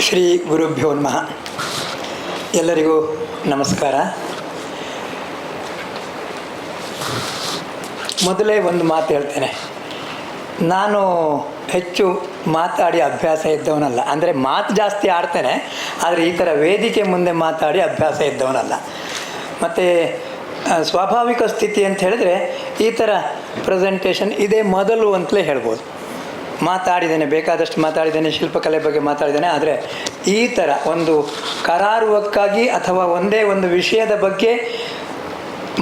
ಶ್ರೀ ಗುರುಭ್ಯೋ ನಮಃ. ಎಲ್ಲರಿಗೂ ನಮಸ್ಕಾರ. ಮೊದಲೇ ಒಂದು ಮಾತು ಹೇಳ್ತೇನೆ, ನಾನು ಹೆಚ್ಚು ಮಾತಾಡಿ ಅಭ್ಯಾಸ ಇದ್ದವನಲ್ಲ. ಅಂದರೆ ಮಾತು ಜಾಸ್ತಿ ಆಡ್ತೇನೆ, ಆದರೆ ಈ ಥರ ವೇದಿಕೆ ಮುಂದೆ ಮಾತಾಡಿ ಅಭ್ಯಾಸ ಇದ್ದವನಲ್ಲ. ಮತ್ತು ಸ್ವಾಭಾವಿಕ ಸ್ಥಿತಿ ಅಂತ ಹೇಳಿದ್ರೆ ಈ ಥರ ಪ್ರೆಸೆಂಟೇಷನ್ ಇದೇ ಮೊದಲು ಅಂತಲೇ ಹೇಳ್ಬೋದು. ಮಾತಾಡಿದ್ದೇನೆ, ಬೇಕಾದಷ್ಟು ಮಾತಾಡಿದ್ದೇನೆ, ಶಿಲ್ಪಕಲೆ ಬಗ್ಗೆ ಮಾತಾಡಿದ್ದೇನೆ. ಆದರೆ ಈ ಥರ ಒಂದು ಕರಾರುವಕ್ಕಾಗಿ ಅಥವಾ ಒಂದೇ ಒಂದು ವಿಷಯದ ಬಗ್ಗೆ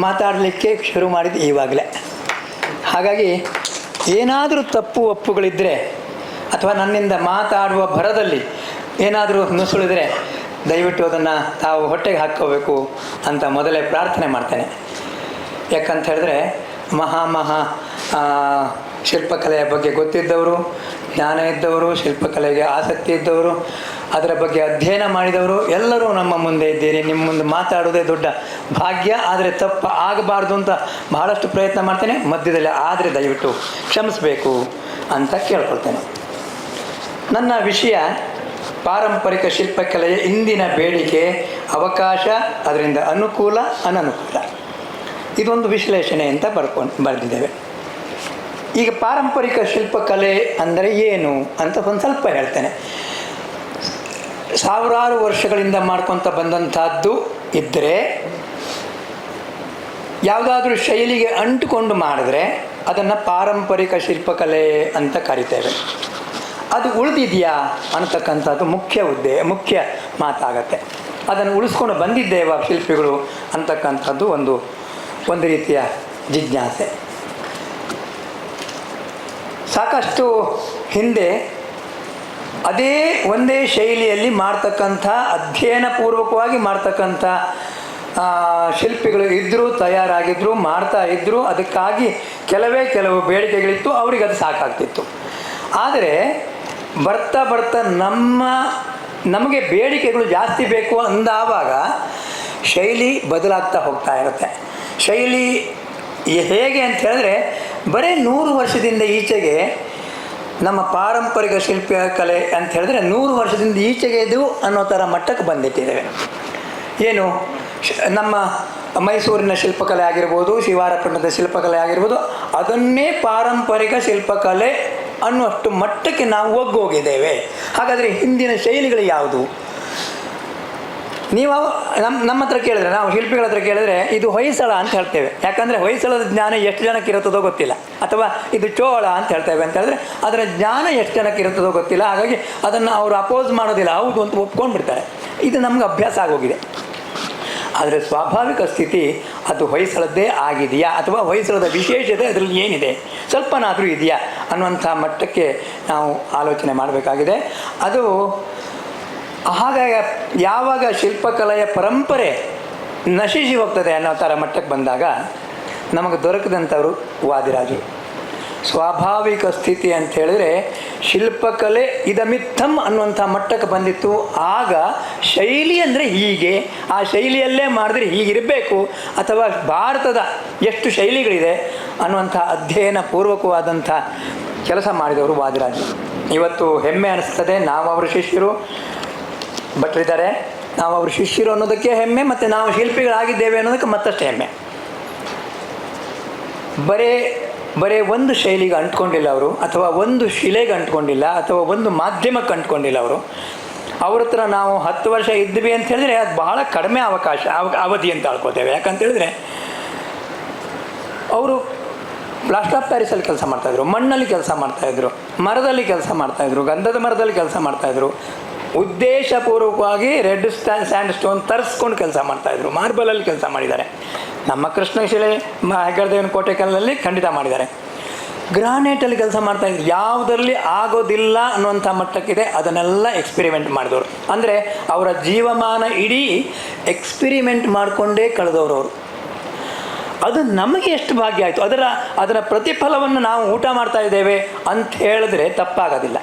ಮಾತಾಡಲಿಕ್ಕೆ ಶುರು ಮಾಡಿದ್ದು ಇವಾಗಲೇ. ಹಾಗಾಗಿ ಏನಾದರೂ ತಪ್ಪು ಒಪ್ಪುಗಳಿದ್ದರೆ ಅಥವಾ ನನ್ನಿಂದ ಮಾತಾಡುವ ಭರದಲ್ಲಿ ಏನಾದರೂ ನುಸುಳಿದರೆ ದಯವಿಟ್ಟು ಅದನ್ನು ತಾವು ಹೊಟ್ಟೆಗೆ ಹಾಕ್ಕೋಬೇಕು ಅಂತ ಮೊದಲೇ ಪ್ರಾರ್ಥನೆ ಮಾಡ್ತೇನೆ. ಯಾಕಂತ ಹೇಳಿದ್ರೆ ಮಹಾ ಶಿಲ್ಪಕಲೆಯ ಬಗ್ಗೆ ಗೊತ್ತಿದ್ದವರು, ಜ್ಞಾನ ಇದ್ದವರು, ಶಿಲ್ಪಕಲೆಗೆ ಆಸಕ್ತಿ ಇದ್ದವರು, ಅದರ ಬಗ್ಗೆ ಅಧ್ಯಯನ ಮಾಡಿದವರು ಎಲ್ಲರೂ ನಮ್ಮ ಮುಂದೆ ಇದ್ದೀರಿ. ನಿಮ್ಮ ಮುಂದೆ ಮಾತಾಡೋದೇ ದೊಡ್ಡ ಭಾಗ್ಯ. ಆದರೆ ತಪ್ಪು ಆಗಬಾರ್ದು ಅಂತ ಬಹಳಷ್ಟು ಪ್ರಯತ್ನ ಮಾಡ್ತೇನೆ. ಮಧ್ಯದಲ್ಲಿ ಆದರೆ ದಯವಿಟ್ಟು ಕ್ಷಮಿಸಬೇಕು ಅಂತ ಕೇಳ್ಕೊಳ್ತೇನೆ. ನನ್ನ ವಿಷಯ ಪಾರಂಪರಿಕ ಶಿಲ್ಪಕಲೆಯ ಇಂದಿನ ಬೇಡಿಕೆ, ಅವಕಾಶ, ಅದರಿಂದ ಅನುಕೂಲ, ಅನನುಕೂಲ. ಇದೊಂದು ವಿಶ್ಲೇಷಣೆ ಅಂತ ಬರೆದಿದ್ದೇವೆ. ಈಗ ಪಾರಂಪರಿಕ ಶಿಲ್ಪಕಲೆ ಅಂದರೆ ಏನು ಅಂತ ಒಂದು ಸ್ವಲ್ಪ ಹೇಳ್ತೇನೆ. ಸಾವಿರಾರು ವರ್ಷಗಳಿಂದ ಮಾಡ್ಕೊತ ಬಂದಂಥದ್ದು ಇದ್ದರೆ, ಯಾವುದಾದ್ರೂ ಶೈಲಿಗೆ ಅಂಟುಕೊಂಡು ಮಾಡಿದ್ರೆ ಅದನ್ನು ಪಾರಂಪರಿಕ ಶಿಲ್ಪಕಲೆ ಅಂತ ಕರಿತೇವೆ. ಅದು ಉಳಿದಿದೆಯಾ ಅನ್ನತಕ್ಕಂಥದ್ದು ಮುಖ್ಯ ಮಾತಾಗತ್ತೆ. ಅದನ್ನು ಉಳಿಸ್ಕೊಂಡು ಬಂದಿದ್ದೇವ ಶಿಲ್ಪಿಗಳು ಅಂತಕ್ಕಂಥದ್ದು ಒಂದು ರೀತಿಯ ಜಿಜ್ಞಾಸೆ. ಸಾಕಷ್ಟು ಹಿಂದೆ ಅದೇ ಒಂದೇ ಶೈಲಿಯಲ್ಲಿ ಮಾಡ್ತಕ್ಕಂಥ, ಅಧ್ಯಯನಪೂರ್ವಕವಾಗಿ ಮಾಡ್ತಕ್ಕಂಥ ಶಿಲ್ಪಿಗಳು ಇದ್ದರು, ತಯಾರಾಗಿದ್ದರು, ಮಾಡ್ತಾ ಇದ್ದರು. ಅದಕ್ಕಾಗಿ ಕೆಲವು ಬೇಡಿಕೆಗಳಿತ್ತು, ಅವ್ರಿಗೆ ಅದು ಸಾಕಾಗ್ತಿತ್ತು. ಆದರೆ ಬರ್ತಾ ನಮಗೆ ಬೇಡಿಕೆಗಳು ಜಾಸ್ತಿ ಬೇಕು ಅಂದಾವಾಗ ಶೈಲಿ ಬದಲಾಗ್ತಾ ಹೋಗ್ತಾ ಇರುತ್ತೆ. ಶೈಲಿ ಹೇಗೆ ಅಂತ ಹೇಳಿದ್ರೆ, ಬರೀ 100 ವರ್ಷದಿಂದ ಈಚೆಗೆ ನಮ್ಮ ಪಾರಂಪರಿಕ ಶಿಲ್ಪಕಲೆ ಅಂತ ಹೇಳಿದ್ರೆ 100 ವರ್ಷದಿಂದ ಈಚೆಗೆ ಇದು ಅನ್ನೋ ಥರ ಮಟ್ಟಕ್ಕೆ ಬಂದಿಟ್ಟಿದ್ದೇವೆ. ಏನು, ನಮ್ಮ ಮೈಸೂರಿನ ಶಿಲ್ಪಕಲೆ ಆಗಿರ್ಬೋದು, ಶಿವಾರಪಟ್ಟಣದ ಶಿಲ್ಪಕಲೆ ಆಗಿರ್ಬೋದು, ಅದನ್ನೇ ಪಾರಂಪರಿಕ ಶಿಲ್ಪಕಲೆ ಅನ್ನುವಷ್ಟು ಮಟ್ಟಕ್ಕೆ ನಾವು ಒಗ್ಗೋಗಿದ್ದೇವೆ. ಹಾಗಾದರೆ ಹಿಂದಿನ ಶೈಲಿಗಳು ಯಾವುದು? ನೀವು ನಮ್ಮ ಹತ್ರ ಕೇಳಿದ್ರೆ, ನಾವು ಶಿಲ್ಪಿಗಳ ಹತ್ರ ಕೇಳಿದ್ರೆ ಇದು ಹೊಯ್ಸಳ ಅಂತ ಹೇಳ್ತೇವೆ. ಯಾಕಂದರೆ ಹೊಯ್ಸಳದ ಜ್ಞಾನ ಎಷ್ಟು ಜನಕ್ಕೆ ಇರುತ್ತದೋ ಗೊತ್ತಿಲ್ಲ. ಅಥವಾ ಇದು ಚೋಳ ಅಂತ ಹೇಳ್ತೇವೆ ಅಂತ ಹೇಳಿದ್ರೆ ಅದರ ಜ್ಞಾನ ಎಷ್ಟು ಜನಕ್ಕೆ ಇರುತ್ತದೋ ಗೊತ್ತಿಲ್ಲ. ಹಾಗಾಗಿ ಅದನ್ನು ಅವರು ಅಪೋಸ್ ಮಾಡೋದಿಲ್ಲ, ಹೌದು ಅಂತ ಒಪ್ಕೊಂಡ್ಬಿಡ್ತಾರೆ. ಇದು ನಮ್ಗೆ ಅಭ್ಯಾಸ ಆಗೋಗಿದೆ. ಆದರೆ ಸ್ವಾಭಾವಿಕ ಸ್ಥಿತಿ ಅದು ಹೊಯ್ಸಳದ್ದೇ ಆಗಿದೆಯಾ, ಅಥವಾ ಹೊಯ್ಸಳದ ವಿಶೇಷತೆ ಅದರಲ್ಲಿ ಏನಿದೆ, ಸ್ವಲ್ಪನಾದರೂ ಇದೆಯಾ ಅನ್ನುವಂಥ ಮಟ್ಟಕ್ಕೆ ನಾವು ಆಲೋಚನೆ ಮಾಡಬೇಕಾಗಿದೆ. ಅದು ಹಾಗಾಗಿ ಯಾವಾಗ ಶಿಲ್ಪಕಲೆಯ ಪರಂಪರೆ ನಶಿಸಿ ಹೋಗ್ತದೆ ಅನ್ನೋ ಥರ ಮಟ್ಟಕ್ಕೆ ಬಂದಾಗ ನಮಗೆ ದೊರಕದಂಥವರು ವಾದಿರಾಜರು. ಸ್ವಾಭಾವಿಕ ಸ್ಥಿತಿ ಅಂತ ಹೇಳಿದ್ರೆ ಶಿಲ್ಪಕಲೆ ಇದಮಿತ್ತಂ ಅನ್ನುವಂಥ ಮಟ್ಟಕ್ಕೆ ಬಂದಿತ್ತು. ಆಗ ಶೈಲಿ ಅಂದರೆ ಹೀಗೆ, ಆ ಶೈಲಿಯಲ್ಲೇ ಮಾಡಿದ್ರೆ ಹೀಗಿರಬೇಕು, ಅಥವಾ ಭಾರತದ ಎಷ್ಟು ಶೈಲಿಗಳಿದೆ ಅನ್ನುವಂಥ ಅಧ್ಯಯನ ಪೂರ್ವಕವಾದಂಥ ಕೆಲಸ ಮಾಡಿದವರು ವಾದಿರಾಜರು. ಇವತ್ತು ಹೆಮ್ಮೆ ಅನಿಸ್ತದೆ, ನಾವು ಅವರ ಶಿಷ್ಯರು. ಭಟ್ರಿದ್ದಾರೆ, ನಾವು ಅವ್ರ ಶಿಷ್ಯರು ಅನ್ನೋದಕ್ಕೆ ಹೆಮ್ಮೆ, ಮತ್ತು ನಾವು ಶಿಲ್ಪಿಗಳಾಗಿದ್ದೇವೆ ಅನ್ನೋದಕ್ಕೆ ಮತ್ತಷ್ಟು ಹೆಮ್ಮೆ. ಬರೇ ಒಂದು ಶೈಲಿಗೆ ಅಂಟ್ಕೊಂಡಿಲ್ಲ ಅವರು, ಅಥವಾ ಒಂದು ಶಿಲೆಗೆ ಅಂಟ್ಕೊಂಡಿಲ್ಲ, ಅಥವಾ ಒಂದು ಮಾಧ್ಯಮಕ್ಕೆ ಅಂಟ್ಕೊಂಡಿಲ್ಲ ಅವರು. ಅವ್ರ ಹತ್ರ ನಾವು 10 ವರ್ಷ ಇದ್ವಿ ಅಂತ ಹೇಳಿದ್ರೆ ಅದು ಬಹಳ ಕಡಿಮೆ ಅವಧಿ ಅಂತ ಹೇಳ್ಕೊತೇವೆ. ಯಾಕಂತೇಳಿದ್ರೆ ಅವರು ಪ್ಲಾಸ್ಟರ್ ಆಫ್ ಪ್ಯಾರಿಸಲ್ಲಿ ಕೆಲಸ ಮಾಡ್ತಾಯಿದ್ರು, ಮಣ್ಣಲ್ಲಿ ಕೆಲಸ ಮಾಡ್ತಾಯಿದ್ರು, ಮರದಲ್ಲಿ ಕೆಲಸ ಮಾಡ್ತಾಯಿದ್ರು, ಗಂಧದ ಮರದಲ್ಲಿ ಕೆಲಸ ಮಾಡ್ತಾಯಿದ್ರು, ಉದ್ದೇಶಪೂರ್ವಕವಾಗಿ ರೆಡ್ ಸ್ಯಾಂಡ್ ಸ್ಟೋನ್ ತರಿಸ್ಕೊಂಡು ಕೆಲಸ ಮಾಡ್ತಾಯಿದ್ರು, ಮಾರ್ಬಲಲ್ಲಿ ಕೆಲಸ ಮಾಡಿದ್ದಾರೆ. ನಮ್ಮ ಕೃಷ್ಣಶಿಲೆ ಹೆಗ್ಗಡದೇವನ ಕೋಟೆ ಕಲ್ಲಲ್ಲಿ ಖಂಡಿತ ಮಾಡಿದ್ದಾರೆ. ಗ್ರಾನೈಟಲ್ಲಿ ಕೆಲಸ ಮಾಡ್ತಾಯಿದ್ರು. ಯಾವುದರಲ್ಲಿ ಆಗೋದಿಲ್ಲ ಅನ್ನುವಂಥ ಮಟ್ಟಕ್ಕಿದೆ ಅದನ್ನೆಲ್ಲ ಎಕ್ಸ್ಪೆರಿಮೆಂಟ್ ಮಾಡಿದವರು. ಅಂದರೆ ಅವರ ಜೀವಮಾನ ಇಡೀ ಎಕ್ಸ್ಪೆರಿಮೆಂಟ್ ಮಾಡಿಕೊಂಡೇ ಕಳೆದವರು ಅವರು. ಅದು ನಮಗೆ ಎಷ್ಟು ಭಾಗ್ಯ ಆಯಿತು. ಅದರ ಪ್ರತಿಫಲವನ್ನು ನಾವು ಊಟ ಮಾಡ್ತಾ ಇದ್ದೇವೆ ಅಂತ ಹೇಳಿದ್ರೆ ತಪ್ಪಾಗೋದಿಲ್ಲ.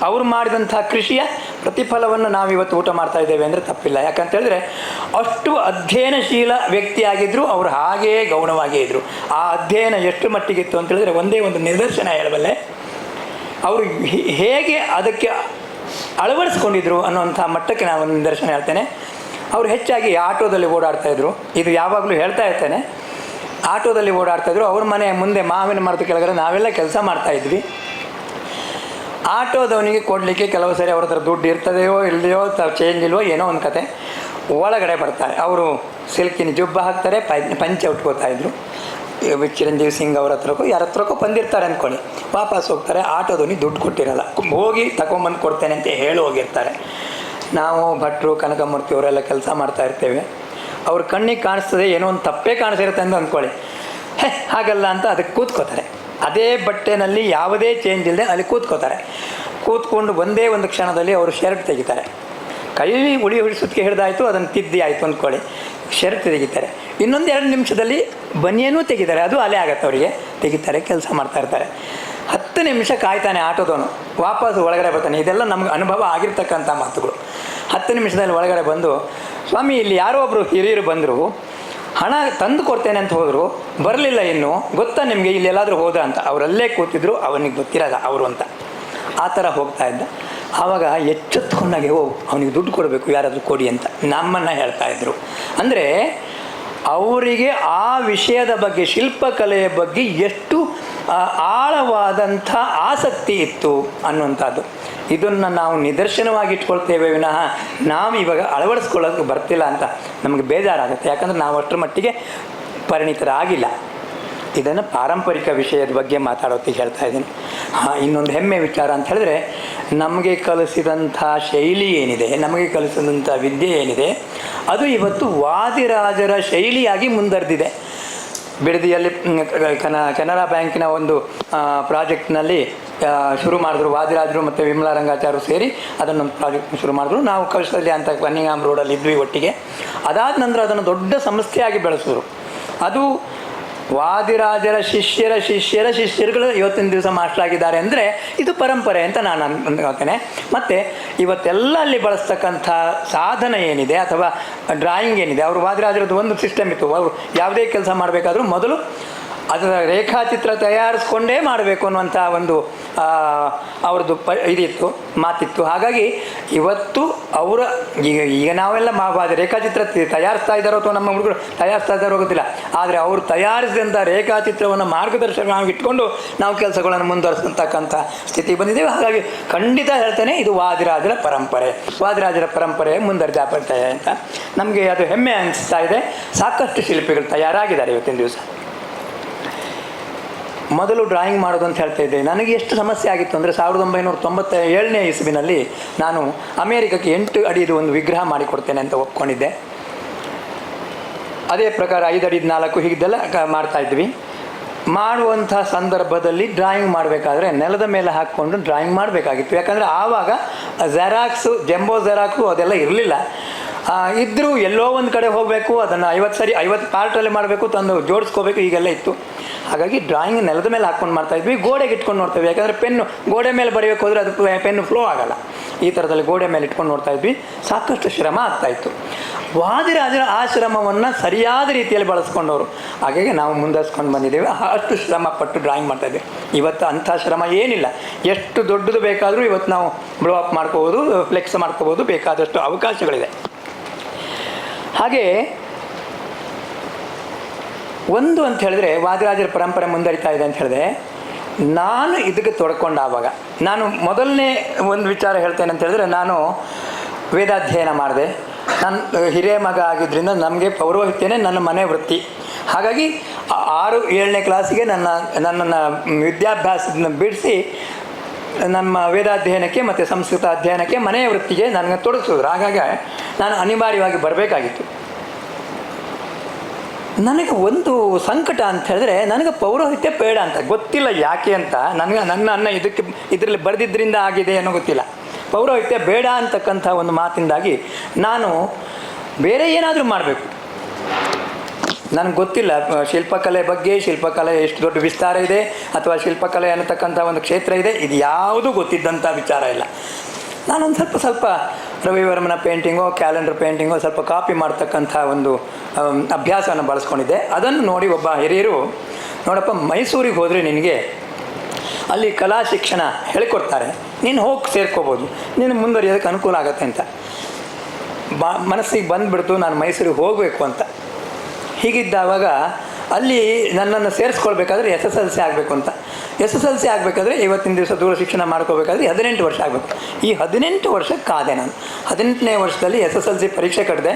ಅವರು ಮಾಡಿದಂಥ ಕೃಷಿಯ ಪ್ರತಿಫಲವನ್ನು ನಾವಿವತ್ತು ಊಟ ಮಾಡ್ತಾ ಇದ್ದೇವೆ ಅಂದರೆ ತಪ್ಪಿಲ್ಲ. ಯಾಕಂತೇಳಿದ್ರೆ ಅಷ್ಟು ಅಧ್ಯಯನಶೀಲ ವ್ಯಕ್ತಿಯಾಗಿದ್ದರು, ಅವರು ಹಾಗೆಯೇ ಗೌಣವಾಗಿಯೇ ಇದ್ದರು. ಆ ಅಧ್ಯಯನ ಎಷ್ಟು ಮಟ್ಟಿಗಿತ್ತು ಅಂತೇಳಿದ್ರೆ ಒಂದೇ ಒಂದು ನಿದರ್ಶನ ಹೇಳಬಲ್ಲೆ. ಅವರು ಹೇಗೆ ಅದಕ್ಕೆ ಅಳವಡಿಸ್ಕೊಂಡಿದ್ರು ಅನ್ನೋಂಥ ಮಟ್ಟಕ್ಕೆ ನಾನು ಒಂದು ನಿದರ್ಶನ ಹೇಳ್ತೇನೆ. ಅವರು ಹೆಚ್ಚಾಗಿ ಆಟೋದಲ್ಲಿ ಓಡಾಡ್ತಾಯಿದ್ರು. ಇದು ಯಾವಾಗಲೂ ಹೇಳ್ತಾ ಇರ್ತೇನೆ. ಆಟೋದಲ್ಲಿ ಓಡಾಡ್ತಾಯಿದ್ರು. ಅವ್ರ ಮನೆ ಮುಂದೆ ಮಾವಿನ ಮರದ ಕೆಳಗಡೆ ನಾವೆಲ್ಲ ಕೆಲಸ ಮಾಡ್ತಾಯಿದ್ವಿ. ಆಟೋದವನಿಗೆ ಕೊಡಲಿಕ್ಕೆ ಕೆಲವು ಸರಿ ಅವ್ರ ಹತ್ರ ದುಡ್ಡು ಇರ್ತದೆಯೋ ಇಲ್ಲದೆಯೋ ಚೇಂಜ್ ಇಲ್ವೋ ಏನೋ ಒಂದು ಕತೆ. ಒಳಗಡೆ ಬರ್ತಾರೆ ಅವರು, ಸಿಲ್ಕಿನ ಜುಬ್ಬ ಹಾಕ್ತಾರೆ, ಪಂಚೆ ಉಟ್ಕೋತಾಯಿದ್ರು. ಚಿರಂಜೀವಿ ಸಿಂಗ್ ಅವ್ರ ಹತ್ರಕ್ಕೋ ಯಾರ ಹತ್ರಕ್ಕೋ ಬಂದಿರ್ತಾರೆ ಅಂದ್ಕೊಳ್ಳಿ. ವಾಪಸ್ ಹೋಗ್ತಾರೆ. ಆಟೋದವನಿಗೆ ದುಡ್ಡು ಕೊಟ್ಟಿರಲ್ಲ. ಹೋಗಿ ತಗೊಂಬಂದು ಕೊಡ್ತೇನೆ ಅಂತ ಹೇಳಿ ಹೋಗಿರ್ತಾರೆ. ನಾವು ಭಟ್ರು, ಕನಕಮೂರ್ತಿ ಅವರೆಲ್ಲ ಕೆಲಸ ಮಾಡ್ತಾ ಇರ್ತೇವೆ. ಅವ್ರ ಕಣ್ಣಿಗೆ ಕಾಣಿಸ್ತದೆ, ಏನೋ ಒಂದು ತಪ್ಪೇ ಕಾಣಿಸಿರುತ್ತೆ ಅಂತ ಅಂದ್ಕೊಳ್ಳಿ. ಹಾಗಲ್ಲ ಅಂತ ಅದಕ್ಕೆ ಕೂತ್ಕೋತಾರೆ. ಅದೇ ಬಟ್ಟೆನಲ್ಲಿ ಯಾವುದೇ ಚೇಂಜ್ ಇಲ್ಲದೆ ಅಲ್ಲಿ ಕೂತ್ಕೋತಾರೆ. ಕೂತ್ಕೊಂಡು ಒಂದೇ ಒಂದು ಕ್ಷಣದಲ್ಲಿ ಅವರು ಶರ್ಟ್ ತೆಗಿತಾರೆ. ಕೈ ಉಳಿ ಸುತ್ತಿಗೆ ಹಿಡಿದಾಯಿತು, ಅದನ್ನು ತಿದ್ದಿ ಆಯಿತು ಅಂದ್ಕೊಳ್ಳಿ, ಶರ್ಟ್ ತೆಗಿತಾರೆ. ಇನ್ನೊಂದು 2 ನಿಮಿಷದಲ್ಲಿ ಬನಿಯನೂ ತೆಗಿತಾರೆ. ಅದು ಅಲೆ ಆಗುತ್ತೆ ಅವರಿಗೆ. ತೆಗಿತಾರೆ, ಕೆಲಸ ಮಾಡ್ತಾ ಇರ್ತಾರೆ. 10 ನಿಮಿಷ ಕಾಯ್ತಾನೆ ಆಟೋದವನು. ವಾಪಸ್ ಒಳಗಡೆ ಬರ್ತಾನೆ. ಇದೆಲ್ಲ ನಮ್ಗೆ ಅನುಭವ ಆಗಿರ್ತಕ್ಕಂಥ ಮಾತುಗಳು. 10 ನಿಮಿಷದಲ್ಲಿ ಒಳಗಡೆ ಬಂದು, ಸ್ವಾಮಿ ಇಲ್ಲಿ ಯಾರೋ ಒಬ್ಬರು ಹಿರಿಯರು ಬಂದರು, ಹಣ ತಂದು ಕೊಡ್ತೇನೆ ಅಂತ ಹೋದರು, ಬರಲಿಲ್ಲ ಇನ್ನೂ, ಗೊತ್ತಾ ನಿಮಗೆ ಇಲ್ಲಿ ಎಲ್ಲಾದರೂ ಹೋದ ಅಂತ. ಅವರಲ್ಲೇ ಕೂತಿದ್ರು, ಅವನಿಗೆ ಗೊತ್ತಿರಲ್ಲ ಅವರು ಅಂತ. ಆ ಥರ ಹೋಗ್ತಾ ಇದ್ದ. ಆವಾಗ ಎಚ್ಚೆತ್ಕೊಂಡಾಗೆ, ಅವನಿಗೆ ದುಡ್ಡು ಕೊಡಬೇಕು, ಯಾರಾದರೂ ಕೊಡಿ ಅಂತ ನಮ್ಮನ್ನು ಹೇಳ್ತಾಯಿದ್ರು. ಅಂದರೆ ಅವರಿಗೆ ಆ ವಿಷಯದ ಬಗ್ಗೆ, ಶಿಲ್ಪಕಲೆಯ ಬಗ್ಗೆ ಎಷ್ಟು ಆಳವಾದಂಥ ಆಸಕ್ತಿ ಇತ್ತು ಅನ್ನುವಂಥದ್ದು. ಇದನ್ನು ನಾವು ನಿದರ್ಶನವಾಗಿ ಇಟ್ಕೊಳ್ತೇವೆ ವಿನಃ ನಾವು ಇವಾಗ ಅಳವಡಿಸ್ಕೊಳ್ಳೋದಕ್ಕೆ ಬರ್ತಿಲ್ಲ ಅಂತ ನಮಗೆ ಬೇಜಾರಾಗುತ್ತೆ. ಯಾಕಂದರೆ ನಾವು ಅಷ್ಟರ ಮಟ್ಟಿಗೆ ಪರಿಣಿತರಾಗಿಲ್ಲ. ಇದನ್ನು ಪಾರಂಪರಿಕ ವಿಷಯದ ಬಗ್ಗೆ ಮಾತಾಡೋತ್ತಿಗೆ ಹೇಳ್ತಾ ಇದ್ದೀನಿ. ಇನ್ನೊಂದು ಹೆಮ್ಮೆ ವಿಚಾರ ಅಂತ ಹೇಳಿದ್ರೆ, ನಮಗೆ ಕಲಿಸಿದಂಥ ಶೈಲಿ ಏನಿದೆ, ನಮಗೆ ಕಲಿಸಿದಂಥ ವಿದ್ಯೆ ಏನಿದೆ, ಅದು ಇವತ್ತು ವಾದಿರಾಜರ ಶೈಲಿಯಾಗಿ ಮುಂದುವರೆದಿದೆ. ಬಿಡದಿಯಲ್ಲಿ ಕೆನರಾ ಬ್ಯಾಂಕಿನ ಒಂದು ಪ್ರಾಜೆಕ್ಟ್ನಲ್ಲಿ ಶುರು ಮಾಡಿದ್ರು. ವಾದಿರಾಜರು ಮತ್ತು ವಿಮಲಾ ರಂಗಾಚಾರ್ಯರು ಸೇರಿ ಅದನ್ನೊಂದು ಪ್ರಾಜೆಕ್ಟ್ ಶುರು ಮಾಡಿದ್ರು. ನಾವು ಕೌಶಲ್ಯ ಅಂತ ಬನ್ನಿಂಗ್ಹಾಮ್ ರೋಡಲ್ಲಿ ಇದ್ವಿ ಒಟ್ಟಿಗೆ. ಅದಾದ ನಂತರ ಅದನ್ನು ದೊಡ್ಡ ಸಂಸ್ಥೆಯಾಗಿ ಬೆಳೆಸಿದ್ರು. ಅದು ವಾದಿರಾಜರ ಶಿಷ್ಯರುಗಳು ಇವತ್ತಿನ ದಿವಸ ಮಾಸ್ಟರ್ ಆಗಿದ್ದಾರೆ ಅಂದರೆ ಇದು ಪರಂಪರೆ ಅಂತ ನಾನು ಅನ್ಕೋತೇನೆ. ಮತ್ತು ಇವತ್ತೆಲ್ಲ ಅಲ್ಲಿ ಬಳಸ್ತಕ್ಕಂಥ ಸಾಧನ ಏನಿದೆ ಅಥವಾ ಡ್ರಾಯಿಂಗ್ ಏನಿದೆ, ಅವರು ವಾದಿರಾಜರದ್ದು ಒಂದು ಸಿಸ್ಟಮ್ ಇತ್ತು. ಅವರು ಯಾವುದೇ ಕೆಲಸ ಮಾಡಬೇಕಾದ್ರೂ ಮೊದಲು ಅದರ ರೇಖಾಚಿತ್ರ ತಯಾರಿಸ್ಕೊಂಡೇ ಮಾಡಬೇಕು ಅನ್ನುವಂಥ ಒಂದು ಅವ್ರದ್ದು ಇದಿತ್ತು, ಮಾತಿತ್ತು. ಹಾಗಾಗಿ ಇವತ್ತು ಅವರ ಈಗ ನಾವೆಲ್ಲ ರೇಖಾಚಿತ್ರ ತಯಾರಿಸ್ತಾ ಇದ್ದಾರೋ ಅಥವಾ ನಮ್ಮ ಹುಡುಗರು ತಯಾರಿಸ್ತಾ ಇದ್ದಾರೋ ಗೊತ್ತಿಲ್ಲ. ಆದರೆ ಅವರು ತಯಾರಿಸಿದಂಥ ರೇಖಾಚಿತ್ರವನ್ನು ಮಾರ್ಗದರ್ಶಕವಾಗಿ ಇಟ್ಕೊಂಡು ನಾವು ಕೆಲಸಗಳನ್ನು ಮುಂದುವರಿಸತಕ್ಕಂಥ ಸ್ಥಿತಿ ಬಂದಿದ್ದೇವೆ. ಹಾಗಾಗಿ ಖಂಡಿತ ಹೇಳ್ತೇನೆ, ಇದು ವಾದಿರಾಜರ ಪರಂಪರೆ ಮುಂದುವರಿದಾಪಡ್ತಾರೆ ಅಂತ ನಮಗೆ ಅದು ಹೆಮ್ಮೆ ಅನಿಸ್ತಾ ಇದೆ. ಸಾಕಷ್ಟು ಶಿಲ್ಪಿಗಳು ತಯಾರಾಗಿದ್ದಾರೆ ಇವತ್ತಿನ ದಿವಸ. ಮೊದಲು ಡ್ರಾಯಿಂಗ್ ಮಾಡೋದು ಅಂತ ಹೇಳ್ತಾ ಇದ್ದೆ. ನನಗೆ ಎಷ್ಟು ಸಮಸ್ಯೆ ಆಗಿತ್ತು ಅಂದರೆ 1997ನೇ ಇಸ್ವಿನಲ್ಲಿ ನಾನು ಅಮೇರಿಕಕ್ಕೆ 8 ಅಡಿದು ಒಂದು ವಿಗ್ರಹ ಮಾಡಿಕೊಡ್ತೇನೆ ಅಂತ ಒಪ್ಕೊಂಡಿದ್ದೆ. ಅದೇ ಪ್ರಕಾರ 5 ಅಡಿ 4 ಹೀಗಿದ್ದೆಲ್ಲ ಮಾಡ್ತಾಯಿದ್ವಿ. ಮಾಡುವಂಥ ಸಂದರ್ಭದಲ್ಲಿ ಡ್ರಾಯಿಂಗ್ ಮಾಡಬೇಕಾದ್ರೆ ನೆಲದ ಮೇಲೆ ಹಾಕ್ಕೊಂಡು ಡ್ರಾಯಿಂಗ್ ಮಾಡಬೇಕಾಗಿತ್ತು. ಯಾಕಂದರೆ ಆವಾಗ ಜಂಬೋ ಜೆರಾಕ್ಸು ಅದೆಲ್ಲ ಇರಲಿಲ್ಲ. ಇದ್ದರೂ ಎಲ್ಲೋ ಒಂದು ಕಡೆ ಹೋಗಬೇಕು, ಅದನ್ನು 50 ಪಾರ್ಟಲ್ಲಿ ಮಾಡಬೇಕು, ತಂದು ಜೋಡಿಸ್ಕೋಬೇಕು, ಹೀಗೆಲ್ಲ ಇತ್ತು. ಹಾಗಾಗಿ ಡ್ರಾಯಿಂಗ್ ನೆಲದ ಮೇಲೆ ಹಾಕ್ಕೊಂಡು ಮಾಡ್ತಾಯಿದ್ವಿ. ಗೋಡೆಗೆ ಇಟ್ಕೊಂಡು ನೋಡ್ತೇವೆ. ಯಾಕಂದರೆ ಪೆನ್ನು ಗೋಡೆ ಮೇಲೆ ಬರೆಯೋಕೆ ಹೋದರೆ ಅದು ಪೆನ್ನು ಫ್ಲೋ ಆಗೋಲ್ಲ. ಈ ಥರದಲ್ಲಿ ಗೋಡೆ ಮೇಲೆ ಇಟ್ಕೊಂಡು ನೋಡ್ತಾಯಿದ್ವಿ. ಸಾಕಷ್ಟು ಶ್ರಮ ಆಗ್ತಾಯಿತ್ತು. ವಾದಿರಾಜರ ಆ ಶ್ರಮವನ್ನು ಸರಿಯಾದ ರೀತಿಯಲ್ಲಿ ಬಳಸ್ಕೊಂಡವರು. ಹಾಗಾಗಿ ನಾವು ಮುಂದುವರ್ಸ್ಕೊಂಡು ಬಂದಿದ್ದೇವೆ. ಅಷ್ಟು ಶ್ರಮ ಪಟ್ಟು ಡ್ರಾಯಿಂಗ್ ಮಾಡ್ತಾಯಿದ್ವಿ. ಇವತ್ತು ಅಂಥ ಶ್ರಮ ಏನಿಲ್ಲ. ಎಷ್ಟು ದೊಡ್ಡದು ಬೇಕಾದರೂ ಇವತ್ತು ನಾವು ಬ್ಲೋ ಅಪ್ ಮಾಡ್ಕೋಬೋದು, ಫ್ಲೆಕ್ಸ್ ಮಾಡ್ಕೋಬೋದು, ಬೇಕಾದಷ್ಟು ಅವಕಾಶಗಳಿದೆ. ಹಾಗೆ ಒಂದು ಅಂತ ಹೇಳಿದ್ರೆ ವಾದಿರಾಜರ ಪರಂಪರೆ ಮುಂದುವರಿತಾ ಇದೆ ಅಂತ ಹೇಳಿದ್ರೆ, ನಾನು ಇದಕ್ಕೆ ತೊಡ್ಕೊಂಡಾವಾಗ ನಾನು ಮೊದಲನೇ ಒಂದು ವಿಚಾರ ಹೇಳ್ತೇನೆ ಅಂತ ಹೇಳಿದ್ರೆ, ನಾನು ವೇದಾಧ್ಯಯನ ಮಾಡಿದೆ. ನಾನು ಹಿರಿಯ ಮಗ ಆಗಿದ್ದರಿಂದ ನಮಗೆ ಪೌರೋಹಿತ್ಯನೇ ನನ್ನ ಮನೆ ವೃತ್ತಿ. ಹಾಗಾಗಿ 6-7ನೇ ಕ್ಲಾಸಿಗೆ ನನ್ನನ್ನು ವಿದ್ಯಾಭ್ಯಾಸದಿಂದ ಬಿಡಿಸಿ ನಮ್ಮ ವೇದಾಧ್ಯಯನಕ್ಕೆ ಮತ್ತು ಸಂಸ್ಕೃತ ಅಧ್ಯಯನಕ್ಕೆ ಮನೆಯ ವೃತ್ತಿಗೆ ನನಗೆ ತೊಡಗಿಸಿದ್ರು. ಹಾಗಾಗಿ ನಾನು ಅನಿವಾರ್ಯವಾಗಿ ಬರಬೇಕಾಗಿತ್ತು. ನನಗೆ ಒಂದು ಸಂಕಟ ಅಂತ ಹೇಳಿದ್ರೆ, ನನಗೆ ಪೌರೋಹಿತ್ಯ ಬೇಡ ಅಂತ ಗೊತ್ತಿಲ್ಲ ಯಾಕೆ ಅಂತ. ನನ್ನ ಅನ್ನ ಇದರಲ್ಲಿ ಬರೆದಿದ್ದರಿಂದ ಆಗಿದೆ ಅನ್ನೋ ಗೊತ್ತಿಲ್ಲ. ಪೌರೋಹಿತ್ಯ ಬೇಡ ಅಂತಕ್ಕಂಥ ಒಂದು ಮಾತಿಂದಾಗಿ ನಾನು ಬೇರೆ ಏನಾದರೂ ಮಾಡಬೇಕು. ನನಗೆ ಗೊತ್ತಿಲ್ಲ ಶಿಲ್ಪಕಲೆ ಬಗ್ಗೆ, ಶಿಲ್ಪಕಲೆ ಎಷ್ಟು ದೊಡ್ಡ ವಿಸ್ತಾರ ಇದೆ ಅಥವಾ ಶಿಲ್ಪಕಲೆ ಅನ್ನತಕ್ಕಂಥ ಒಂದು ಕ್ಷೇತ್ರ ಇದೆ, ಇದು ಯಾವುದೂ ಗೊತ್ತಿದ್ದಂಥ ವಿಚಾರ ಇಲ್ಲ. ನಾನೊಂದು ಸ್ವಲ್ಪ ರವಿವರ್ಮನ ಪೇಂಟಿಂಗೋ ಕ್ಯಾಲೆಂಡರ್ ಪೇಂಟಿಂಗೋ ಸ್ವಲ್ಪ ಕಾಪಿ ಮಾಡ್ತಕ್ಕಂಥ ಒಂದು ಅಭ್ಯಾಸವನ್ನು ಬಳಸ್ಕೊಂಡಿದ್ದೆ. ಅದನ್ನು ನೋಡಿ ಒಬ್ಬ ಹಿರಿಯರು, ನೋಡಪ್ಪ ಮೈಸೂರಿಗೆ ಹೋದರೆ ನಿನಗೆ ಅಲ್ಲಿ ಕಲಾ ಶಿಕ್ಷಣ ಹೇಳಿಕೊಡ್ತಾರೆ, ನೀನು ಹೋಗಿ ಸೇರ್ಕೋಬೋದು, ನೀನು ಮುಂದುವರಿಯೋದಕ್ಕೆ ಅನುಕೂಲ ಆಗುತ್ತೆ ಅಂತ ಮನಸ್ಸಿಗೆ ಬಂದುಬಿಡ್ತು ನಾನು ಮೈಸೂರಿಗೆ ಹೋಗಬೇಕು ಅಂತ. ಹೀಗಿದ್ದಾವಾಗ ಅಲ್ಲಿ ನನ್ನನ್ನು ಸೇರಿಸ್ಕೊಳ್ಬೇಕಾದ್ರೆ SSLC ಆಗಬೇಕು ಅಂತ. SSLC ಆಗಬೇಕಾದ್ರೆ ಇವತ್ತಿನ ದಿವಸ ದೂರ ಶಿಕ್ಷಣ ಮಾಡ್ಕೋಬೇಕಾದ್ರೆ 18 ವರ್ಷ ಆಗಬೇಕು. ಈ 18 ವರ್ಷಕ್ಕೆ ಕಾದೆ ನಾನು. 18ನೇ ವರ್ಷದಲ್ಲಿ SSLC ಪರೀಕ್ಷೆ ಕಟ್ಟಿದೆ.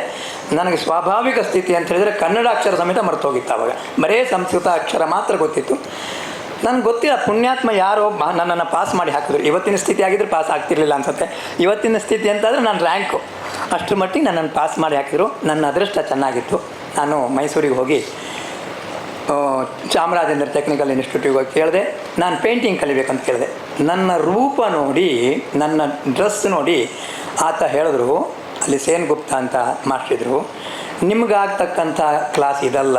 ನನಗೆ ಸ್ವಾಭಾವಿಕ ಸ್ಥಿತಿ ಅಂತ ಹೇಳಿದರೆ ಕನ್ನಡ ಅಕ್ಷರ ಸಮೇತ ಮರ್ತೋಗಿತ್ತು. ಆವಾಗ ಬರೇ ಸಂಸ್ಕೃತ ಅಕ್ಷರ ಮಾತ್ರ ಗೊತ್ತಿತ್ತು. ನನಗೆ ಗೊತ್ತಿಲ್ಲ, ಪುಣ್ಯಾತ್ಮ ಯಾರೋ ನನ್ನನ್ನು ಪಾಸ್ ಮಾಡಿ ಹಾಕಿದ್ರು. ಇವತ್ತಿನ ಸ್ಥಿತಿ ಆಗಿದ್ರೆ ಪಾಸ್ ಆಗ್ತಿರ್ಲಿಲ್ಲ ಅನ್ಸುತ್ತೆ. ಇವತ್ತಿನ ಸ್ಥಿತಿ ಅಂತಂದರೆ ನಾನು ರ್ಯಾಂಕು ಅಷ್ಟರ ಮಟ್ಟಿಗೆ ನನ್ನನ್ನು ಪಾಸ್ ಮಾಡಿ ಹಾಕಿದ್ರು. ನನ್ನ ಅದೃಷ್ಟ ಚೆನ್ನಾಗಿತ್ತು. ನಾನು ಮೈಸೂರಿಗೆ ಹೋಗಿ ಚಾಮರಾಜೇಂದ್ರ ಟೆಕ್ನಿಕಲ್ ಇನ್ಸ್ಟಿಟ್ಯೂಟಿಗೆ ಹೋಗಿ ಕೇಳಿದೆ, ನಾನು ಪೇಂಟಿಂಗ್ ಕಲಿಬೇಕಂತ ಕೇಳಿದೆ. ನನ್ನ ರೂಪ ನೋಡಿ, ನನ್ನ ಡ್ರೆಸ್ ನೋಡಿ ಆತ ಹೇಳಿದ್ರು, ಅಲ್ಲಿ ಸೇನ್ ಗುಪ್ತಾ ಅಂತ ಮಾಸ್ಟ್ರಿದ್ರು, ನಿಮಗಾಗ್ತಕ್ಕಂಥ ಕ್ಲಾಸ್ ಇದಲ್ಲ,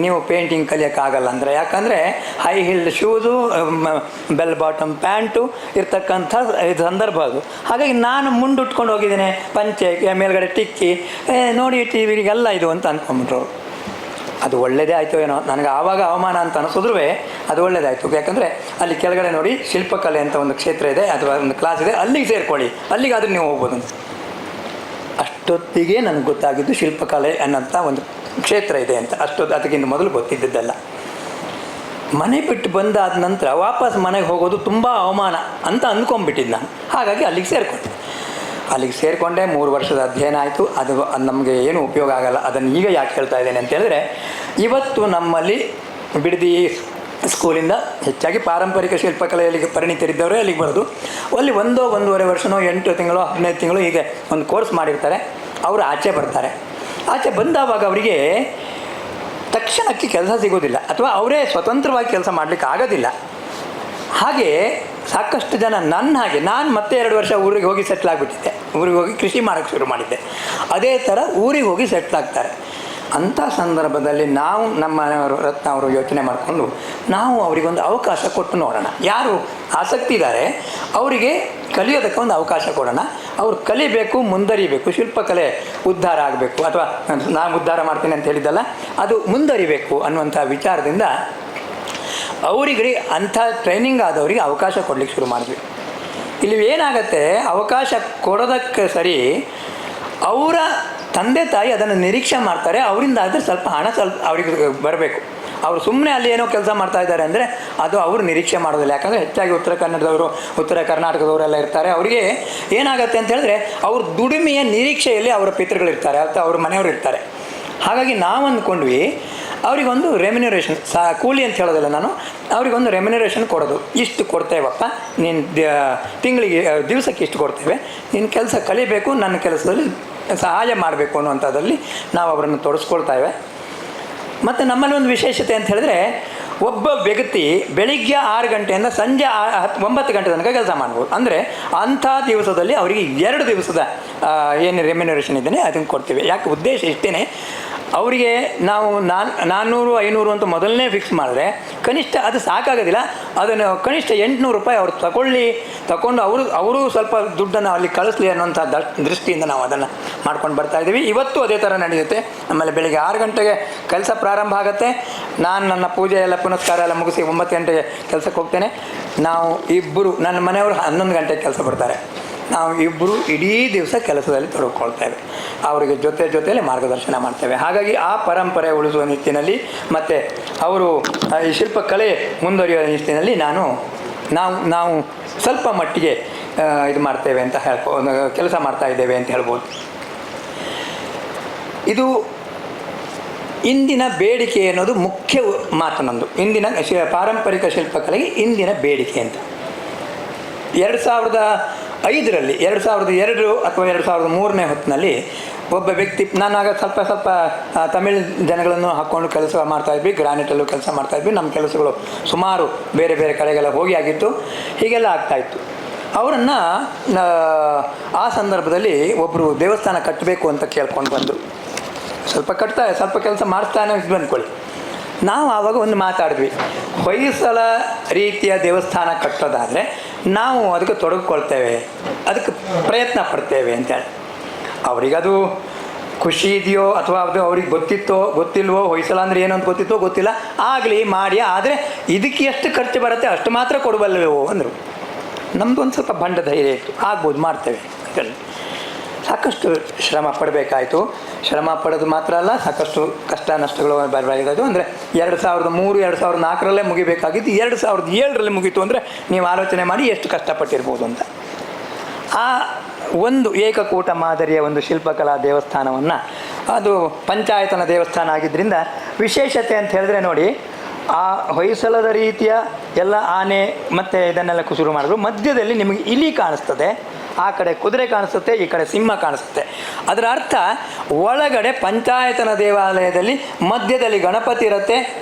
ನೀವು ಪೇಂಟಿಂಗ್ ಕಲಿಯೋಕ್ಕಾಗಲ್ಲ ಅಂದರೆ. ಯಾಕಂದರೆ high healed shoes, bell bottom pant ಇರ್ತಕ್ಕಂಥ ಸಂದರ್ಭ ಅದು. ಹಾಗಾಗಿ ನಾನು ಮುಂದುಟ್ಕೊಂಡು ಹೋಗಿದ್ದೇನೆ, ಪಂಚೆ ಮೇಲ್ಗಡೆ ಟಿಕ್ಕಿ ನೋಡಿ ಟಿವಿಗೆಲ್ಲ ಇದು ಅಂತ ಅಂದ್ಕೊಂಬಿಟ್ರು. ಅದು ಒಳ್ಳೆಯದೇ ಆಯಿತು ಏನೋ, ನನಗೆ ಆವಾಗ ಅವಮಾನ ಅಂತ ಅನಿಸಿದ್ರೂ ಅದು ಒಳ್ಳೆಯದಾಯಿತು. ಯಾಕಂದರೆ ಅಲ್ಲಿ ಕೆಳಗಡೆ ನೋಡಿ ಶಿಲ್ಪಕಲೆ ಅಂತ ಒಂದು ಕ್ಷೇತ್ರ ಇದೆ, ಅಥವಾ ಒಂದು ಕ್ಲಾಸ್ ಇದೆ, ಅಲ್ಲಿಗೆ ಸೇರ್ಕೊಳ್ಳಿ, ಅಲ್ಲಿಗಾದರೂ ನೀವು ಹೋಗ್ಬೋದು ಅಂತ. ಅಷ್ಟೊತ್ತಿಗೆ ನನಗೆ ಗೊತ್ತಾಗಿದ್ದು ಶಿಲ್ಪಕಲೆ ಅನ್ನೋಂಥ ಒಂದು ಕ್ಷೇತ್ರ ಇದೆ ಅಂತ. ಅದಕ್ಕಿಂತ ಮೊದಲು ಗೊತ್ತಿದ್ದದ್ದಲ್ಲ. ಮನೆ ಬಿಟ್ಟು ಬಂದಾದ ನಂತರ ವಾಪಸ್ ಮನೆಗೆ ಹೋಗೋದು ತುಂಬ ಅವಮಾನ ಅಂತ ಅಂದ್ಕೊಂಡ್ಬಿಟ್ಟಿದ್ದು ನಾನು. ಹಾಗಾಗಿ ಅಲ್ಲಿಗೆ ಸೇರಿಕೊಂಡೆ. 3 ವರ್ಷದ ಅಧ್ಯಯನ ಆಯಿತು. ಅದು ನಮಗೆ ಏನು ಉಪಯೋಗ ಆಗಲ್ಲ. ಅದನ್ನು ಈಗ ಯಾಕೆ ಹೇಳ್ತಾ ಇದ್ದೇನೆ ಅಂತ ಹೇಳಿದ್ರೆ, ಇವತ್ತು ನಮ್ಮಲ್ಲಿ ಬಿಡದಿ ಸ್ಕೂಲಿಂದ ಹೆಚ್ಚಾಗಿ ಪಾರಂಪರಿಕ ಶಿಲ್ಪಕಲೆಯಲ್ಲಿ ಪರಿಣಿತರಿದ್ದವರೇ ಅಲ್ಲಿಗೆ ಬರೋದು. ಅಲ್ಲಿ 1-1.5 ವರ್ಷನೋ 8 ತಿಂಗಳು 15 ತಿಂಗಳು ಹೀಗೆ ಒಂದು ಕೋರ್ಸ್ ಮಾಡಿರ್ತಾರೆ. ಅವರು ಆಚೆ ಬರ್ತಾರೆ. ಆಚೆ ಬಂದಾವಾಗ ಅವರಿಗೆ ತಕ್ಷಣಕ್ಕೆ ಕೆಲಸ ಸಿಗೋದಿಲ್ಲ, ಅಥವಾ ಅವರೇ ಸ್ವತಂತ್ರವಾಗಿ ಕೆಲಸ ಮಾಡಲಿಕ್ಕೆ ಆಗೋದಿಲ್ಲ. ಹಾಗೆ ಸಾಕಷ್ಟು ಜನ ನನ್ನ ಹಾಗೆ, ನಾನು ಮತ್ತೆ 2 ವರ್ಷ ಊರಿಗೆ ಹೋಗಿ ಸೆಟ್ಲ್ ಆಗಿಬಿಟ್ಟಿದ್ದೆ. ಊರಿಗೆ ಹೋಗಿ ಕೃಷಿ ಮಾಡೋಕ್ಕೆ ಶುರು ಮಾಡಿದ್ದೆ. ಅದೇ ಥರ ಊರಿಗೆ ಹೋಗಿ ಸೆಟ್ಲ್ ಆಗ್ತಾರೆ. ಅಂಥ ಸಂದರ್ಭದಲ್ಲಿ ನಾವು ನಮ್ಮ ಮನೆಯವರು ರತ್ನ ಅವರು ಯೋಚನೆ ಮಾಡಿಕೊಂಡು ನಾವು ಅವರಿಗೊಂದು ಅವಕಾಶ ಕೊಟ್ಟು ನೋಡೋಣ. ಯಾರು ಆಸಕ್ತಿ ಇದ್ದಾರೆ ಅವರಿಗೆ ಕಲಿಯೋದಕ್ಕೆ ಒಂದು ಅವಕಾಶ ಕೊಡೋಣ. ಅವ್ರು ಕಲಿಬೇಕು, ಮುಂದರಿಬೇಕು, ಶಿಲ್ಪಕಲೆ ಉದ್ಧಾರ ಆಗಬೇಕು, ಅಥವಾ ನಾನು ಉದ್ಧಾರ ಮಾಡ್ತೀನಿ ಅಂತ ಹೇಳಿದ್ದಲ್ಲ, ಅದು ಮುಂದರಿಬೇಕು ಅನ್ನುವಂಥ ವಿಚಾರದಿಂದ ಅವರಿಗೆ ಅಂಥ ಟ್ರೈನಿಂಗ್ ಆದವರಿಗೆ ಅವಕಾಶ ಕೊಡಲಿಕ್ಕೆ ಶುರು ಮಾಡಿದ್ವಿ. ಇಲ್ಲಿ ಏನಾಗತ್ತೆ, ಅವಕಾಶ ಕೊಡೋದಕ್ಕೆ ಸರಿ ಅವರ ತಂದೆ ತಾಯಿ ಅದನ್ನು ನಿರೀಕ್ಷೆ ಮಾಡ್ತಾರೆ. ಅವರಿಂದ ಆದರೆ ಸ್ವಲ್ಪ ಹಣ ಅವರಿಗೆ ಬರಬೇಕು. ಅವರು ಸುಮ್ಮನೆ ಅಲ್ಲಿ ಏನೋ ಕೆಲಸ ಮಾಡ್ತಾ ಇದ್ದಾರೆ ಅಂದರೆ ಅದು ಅವರು ನಿರೀಕ್ಷೆ ಮಾಡೋದಿಲ್ಲ. ಯಾಕಂದರೆ ಹೆಚ್ಚಾಗಿ ಉತ್ತರ ಕನ್ನಡದವರು, ಉತ್ತರ ಕರ್ನಾಟಕದವರೆಲ್ಲ ಇರ್ತಾರೆ. ಅವರಿಗೆ ಏನಾಗುತ್ತೆ ಅಂತ ಹೇಳಿದ್ರೆ ಅವ್ರ ದುಡಿಮೆಯ ನಿರೀಕ್ಷೆಯಲ್ಲಿ ಅವರ ಪಿತೃಗಳಿರ್ತಾರೆ, ಅಥವಾ ಅವ್ರ ಮನೆಯವರು ಇರ್ತಾರೆ. ಹಾಗಾಗಿ ನಾವು ಅಂದ್ಕೊಂಡ್ವಿ ಅವರಿಗೊಂದು ರೆಮ್ಯುನರೇಷನ್, ಕೂಲಿ ಅಂತ ಹೇಳೋದಿಲ್ಲ ನಾನು, ಅವರಿಗೊಂದು ರೆಮ್ಯುನರೇಷನ್ ಕೊಡೋದು. ಇಷ್ಟು ಕೊಡ್ತೇವಪ್ಪ, ನೀನು ತಿಂಗಳಿಗೆ ದಿವಸಕ್ಕೆ ಇಷ್ಟು ಕೊಡ್ತೇವೆ, ನೀನು ಕೆಲಸ ಕಲಿಬೇಕು, ನನ್ನ ಕೆಲಸದಲ್ಲಿ ಸಹಾಯ ಮಾಡಬೇಕು ಅನ್ನುವಂಥದ್ದಲ್ಲಿ ನಾವು ಅವರನ್ನು ತೊಡಸ್ಕೊಳ್ತಾಯಿವೆ. ಮತ್ತು ನಮ್ಮಲ್ಲಿ ಒಂದು ವಿಶೇಷತೆ ಅಂತ ಹೇಳಿದ್ರೆ, ಒಬ್ಬ ವ್ಯಕ್ತಿ ಬೆಳಿಗ್ಗೆ 6 ಗಂಟೆಯಿಂದ ಸಂಜೆ 9 ಗಂಟೆ ತನಕ ಕೆಲಸ ಮಾಡ್ಬೋದು. ಅಂದರೆ ಅಂಥ ದಿವಸದಲ್ಲಿ ಅವರಿಗೆ 2 ದಿವಸದ ಏನು ರೆಮ್ಯುನರೇಷನ್ ಇದ್ದೇನೆ ಅದನ್ನು ಕೊಡ್ತೀವಿ. ಯಾಕೆ ಉದ್ದೇಶ ಇಷ್ಟೇ, ಅವರಿಗೆ ನಾವು 400-500 ಅಂತ ಮೊದಲನೇ ಫಿಕ್ಸ್ ಮಾಡಿದ್ರೆ ಕನಿಷ್ಠ ಅದು ಸಾಕಾಗೋದಿಲ್ಲ. ಅದನ್ನು ಕನಿಷ್ಠ 800 ರೂಪಾಯಿ ಅವ್ರು ತಗೊಂಡು ಅವರು ಸ್ವಲ್ಪ ದುಡ್ಡನ್ನು ಅಲ್ಲಿ ಕಳಿಸ್ಲಿ ಅನ್ನೋಂಥ ದೃಷ್ಟಿಯಿಂದ ನಾವು ಅದನ್ನು ಮಾಡ್ಕೊಂಡು ಬರ್ತಾಯಿದ್ದೀವಿ. ಇವತ್ತು ಅದೇ ಥರ ನಡೆಯುತ್ತೆ. ನಮ್ಮಲ್ಲಿ ಬೆಳಿಗ್ಗೆ 6 ಗಂಟೆಗೆ ಕೆಲಸ ಪ್ರಾರಂಭ ಆಗುತ್ತೆ. ನಾನು ನನ್ನ ಪೂಜೆ ಎಲ್ಲ ಪುನಸ್ಕಾರ ಎಲ್ಲ ಮುಗಿಸಿ 9 ಗಂಟೆಗೆ ಕೆಲಸಕ್ಕೆ ಹೋಗ್ತೇನೆ. ನಾವು ಇಬ್ಬರು, ನನ್ನ ಮನೆಯವರು 11 ಗಂಟೆಗೆ ಕೆಲಸ ಬರ್ತಾರೆ. ನಾವು ಇಬ್ಬರು ಇಡೀ ದಿವಸ ಕೆಲಸದಲ್ಲಿ ತೊಡಗಿಕೊಳ್ತೇವೆ. ಅವರಿಗೆ ಜೊತೆಯಲ್ಲಿ ಮಾರ್ಗದರ್ಶನ ಮಾಡ್ತೇವೆ. ಹಾಗಾಗಿ ಆ ಪರಂಪರೆ ಉಳಿಸುವ ನಿಟ್ಟಿನಲ್ಲಿ ಮತ್ತು ಅವರು ಈ ಶಿಲ್ಪಕಲೆ ಮುಂದುವರಿಯುವ ನಿಟ್ಟಿನಲ್ಲಿ ನಾವು ಸ್ವಲ್ಪ ಮಟ್ಟಿಗೆ ಇದು ಮಾಡ್ತೇವೆ ಅಂತ ಕೆಲಸ ಮಾಡ್ತಾ ಇದ್ದೇವೆ ಅಂತ ಹೇಳ್ಬೋದು. ಇದು ಇಂದಿನ ಬೇಡಿಕೆ ಅನ್ನೋದು ಮುಖ್ಯ ಮಾತು ನಂದು. ಇಂದಿನ ಪಾರಂಪರಿಕ ಶಿಲ್ಪಕಲೆಗೆ ಇಂದಿನ ಬೇಡಿಕೆ ಅಂತ 2005ರಲ್ಲಿ 2002 ಅಥವಾ 2003ನೇ ಹೊತ್ತಿನಲ್ಲಿ ಒಬ್ಬ ವ್ಯಕ್ತಿ, ನಾನಾಗ ಸ್ವಲ್ಪ ತಮಿಳ್ ಜನಗಳನ್ನು ಹಾಕ್ಕೊಂಡು ಕೆಲಸ ಮಾಡ್ತಾಯಿದ್ವಿ, ಗ್ರಾನೈಟಲ್ಲೂ ಕೆಲಸ ಮಾಡ್ತಾಯಿದ್ವಿ. ನಮ್ಮ ಕೆಲಸಗಳು ಸುಮಾರು ಬೇರೆ ಬೇರೆ ಕಡೆಗೆಲ್ಲ ಹೋಗಿ ಆಗಿತ್ತು, ಹೀಗೆಲ್ಲ ಆಗ್ತಾಯಿತ್ತು. ಅವರನ್ನು ಆ ಸಂದರ್ಭದಲ್ಲಿ ಒಬ್ಬರು ದೇವಸ್ಥಾನ ಕಟ್ಟಬೇಕು ಅಂತ ಕೇಳ್ಕೊಂಡು ಬಂದರು. ಸ್ವಲ್ಪ ಕೆಲಸ ಮಾಡಿಸ್ತಾನೆ ಇದ್ವಿ ಅಂದ್ಕೊಳ್ಳಿ. ನಾವು ಆವಾಗ ಒಂದು ಮಾತಾಡಿದ್ವಿ, ಹೊಯ್ಸಳ ರೀತಿಯ ದೇವಸ್ಥಾನ ಕಟ್ಟೋದಾದರೆ ನಾವು ಅದಕ್ಕೆ ತೊಡಗಿಕೊಳ್ತೇವೆ, ಅದಕ್ಕೆ ಪ್ರಯತ್ನ ಪಡ್ತೇವೆ ಅಂತೇಳಿ. ಅವರಿಗದು ಖುಷಿ ಇದೆಯೋ ಅಥವಾ ಅದು ಅವ್ರಿಗೆ ಗೊತ್ತಿತ್ತೋ ಗೊತ್ತಿಲ್ವೋ, ಹೊಯ್ಸಳ ಅಂದರೆ ಏನು ಅಂತ ಗೊತ್ತಿತ್ತೋ ಗೊತ್ತಿಲ್ಲ, ಆಗಲಿ ಮಾಡಿ, ಆದರೆ ಇದಕ್ಕೆ ಎಷ್ಟು ಖರ್ಚು ಬರುತ್ತೆ ಅಷ್ಟು ಮಾತ್ರ ಕೊಡಬಲ್ಲವೋ ಅಂದರು. ನಮ್ಮದು ಒಂದು ಸ್ವಲ್ಪ ಬಂಡ ಧೈರ್ಯ ಇತ್ತು, ಆಗ್ಬೋದು ಮಾಡ್ತೇವೆ ಅಂತೇಳಿ ಸಾಕಷ್ಟು ಶ್ರಮ ಪಡಬೇಕಾಯಿತು. ಶ್ರಮ ಪಡೋದು ಮಾತ್ರ ಅಲ್ಲ, ಸಾಕಷ್ಟು ಕಷ್ಟ ನಷ್ಟಗಳು ಬರಬೇಕಾಯಿತು. ಅಂದರೆ 2003 2004 ಮುಗಿಬೇಕಾಗಿತ್ತು, 2007 ಮುಗೀತು ಅಂದರೆ ನೀವು ಆಲೋಚನೆ ಮಾಡಿ ಎಷ್ಟು ಕಷ್ಟಪಟ್ಟಿರ್ಬೋದು ಅಂತ. ಆ ಒಂದು ಏಕಕೂಟ ಮಾದರಿಯ ಒಂದು ಶಿಲ್ಪಕಲಾ ದೇವಸ್ಥಾನವನ್ನು, ಅದು ಪಂಚಾಯತನ ದೇವಸ್ಥಾನ ಆಗಿದ್ದರಿಂದ ವಿಶೇಷತೆ ಅಂತ ಹೇಳಿದ್ರೆ ನೋಡಿ, ಆ ಹೊಯ್ಸಳದ ರೀತಿಯ ಎಲ್ಲ ಆನೆ ಮತ್ತು ಇದನ್ನೆಲ್ಲ ಶುರು ಮಾಡಿದ್ರು. ಮಧ್ಯದಲ್ಲಿ ನಿಮಗೆ ಇಲಿ ಕಾಣಿಸ್ತದೆ, ಆ ಕಡೆ ಕುದುರೆ ಕಾಣಿಸುತ್ತೆ, ಈ ಕಡೆ ಸಿಂಹ ಕಾಣಿಸುತ್ತೆ. ಅದರ ಅರ್ಥ ಒಳಗಡೆ ಪಂಚಾಯತನ ದೇವಾಲಯದಲ್ಲಿ ಮಧ್ಯದಲ್ಲಿ ಗಣಪತಿ ಇರುತ್ತೆ,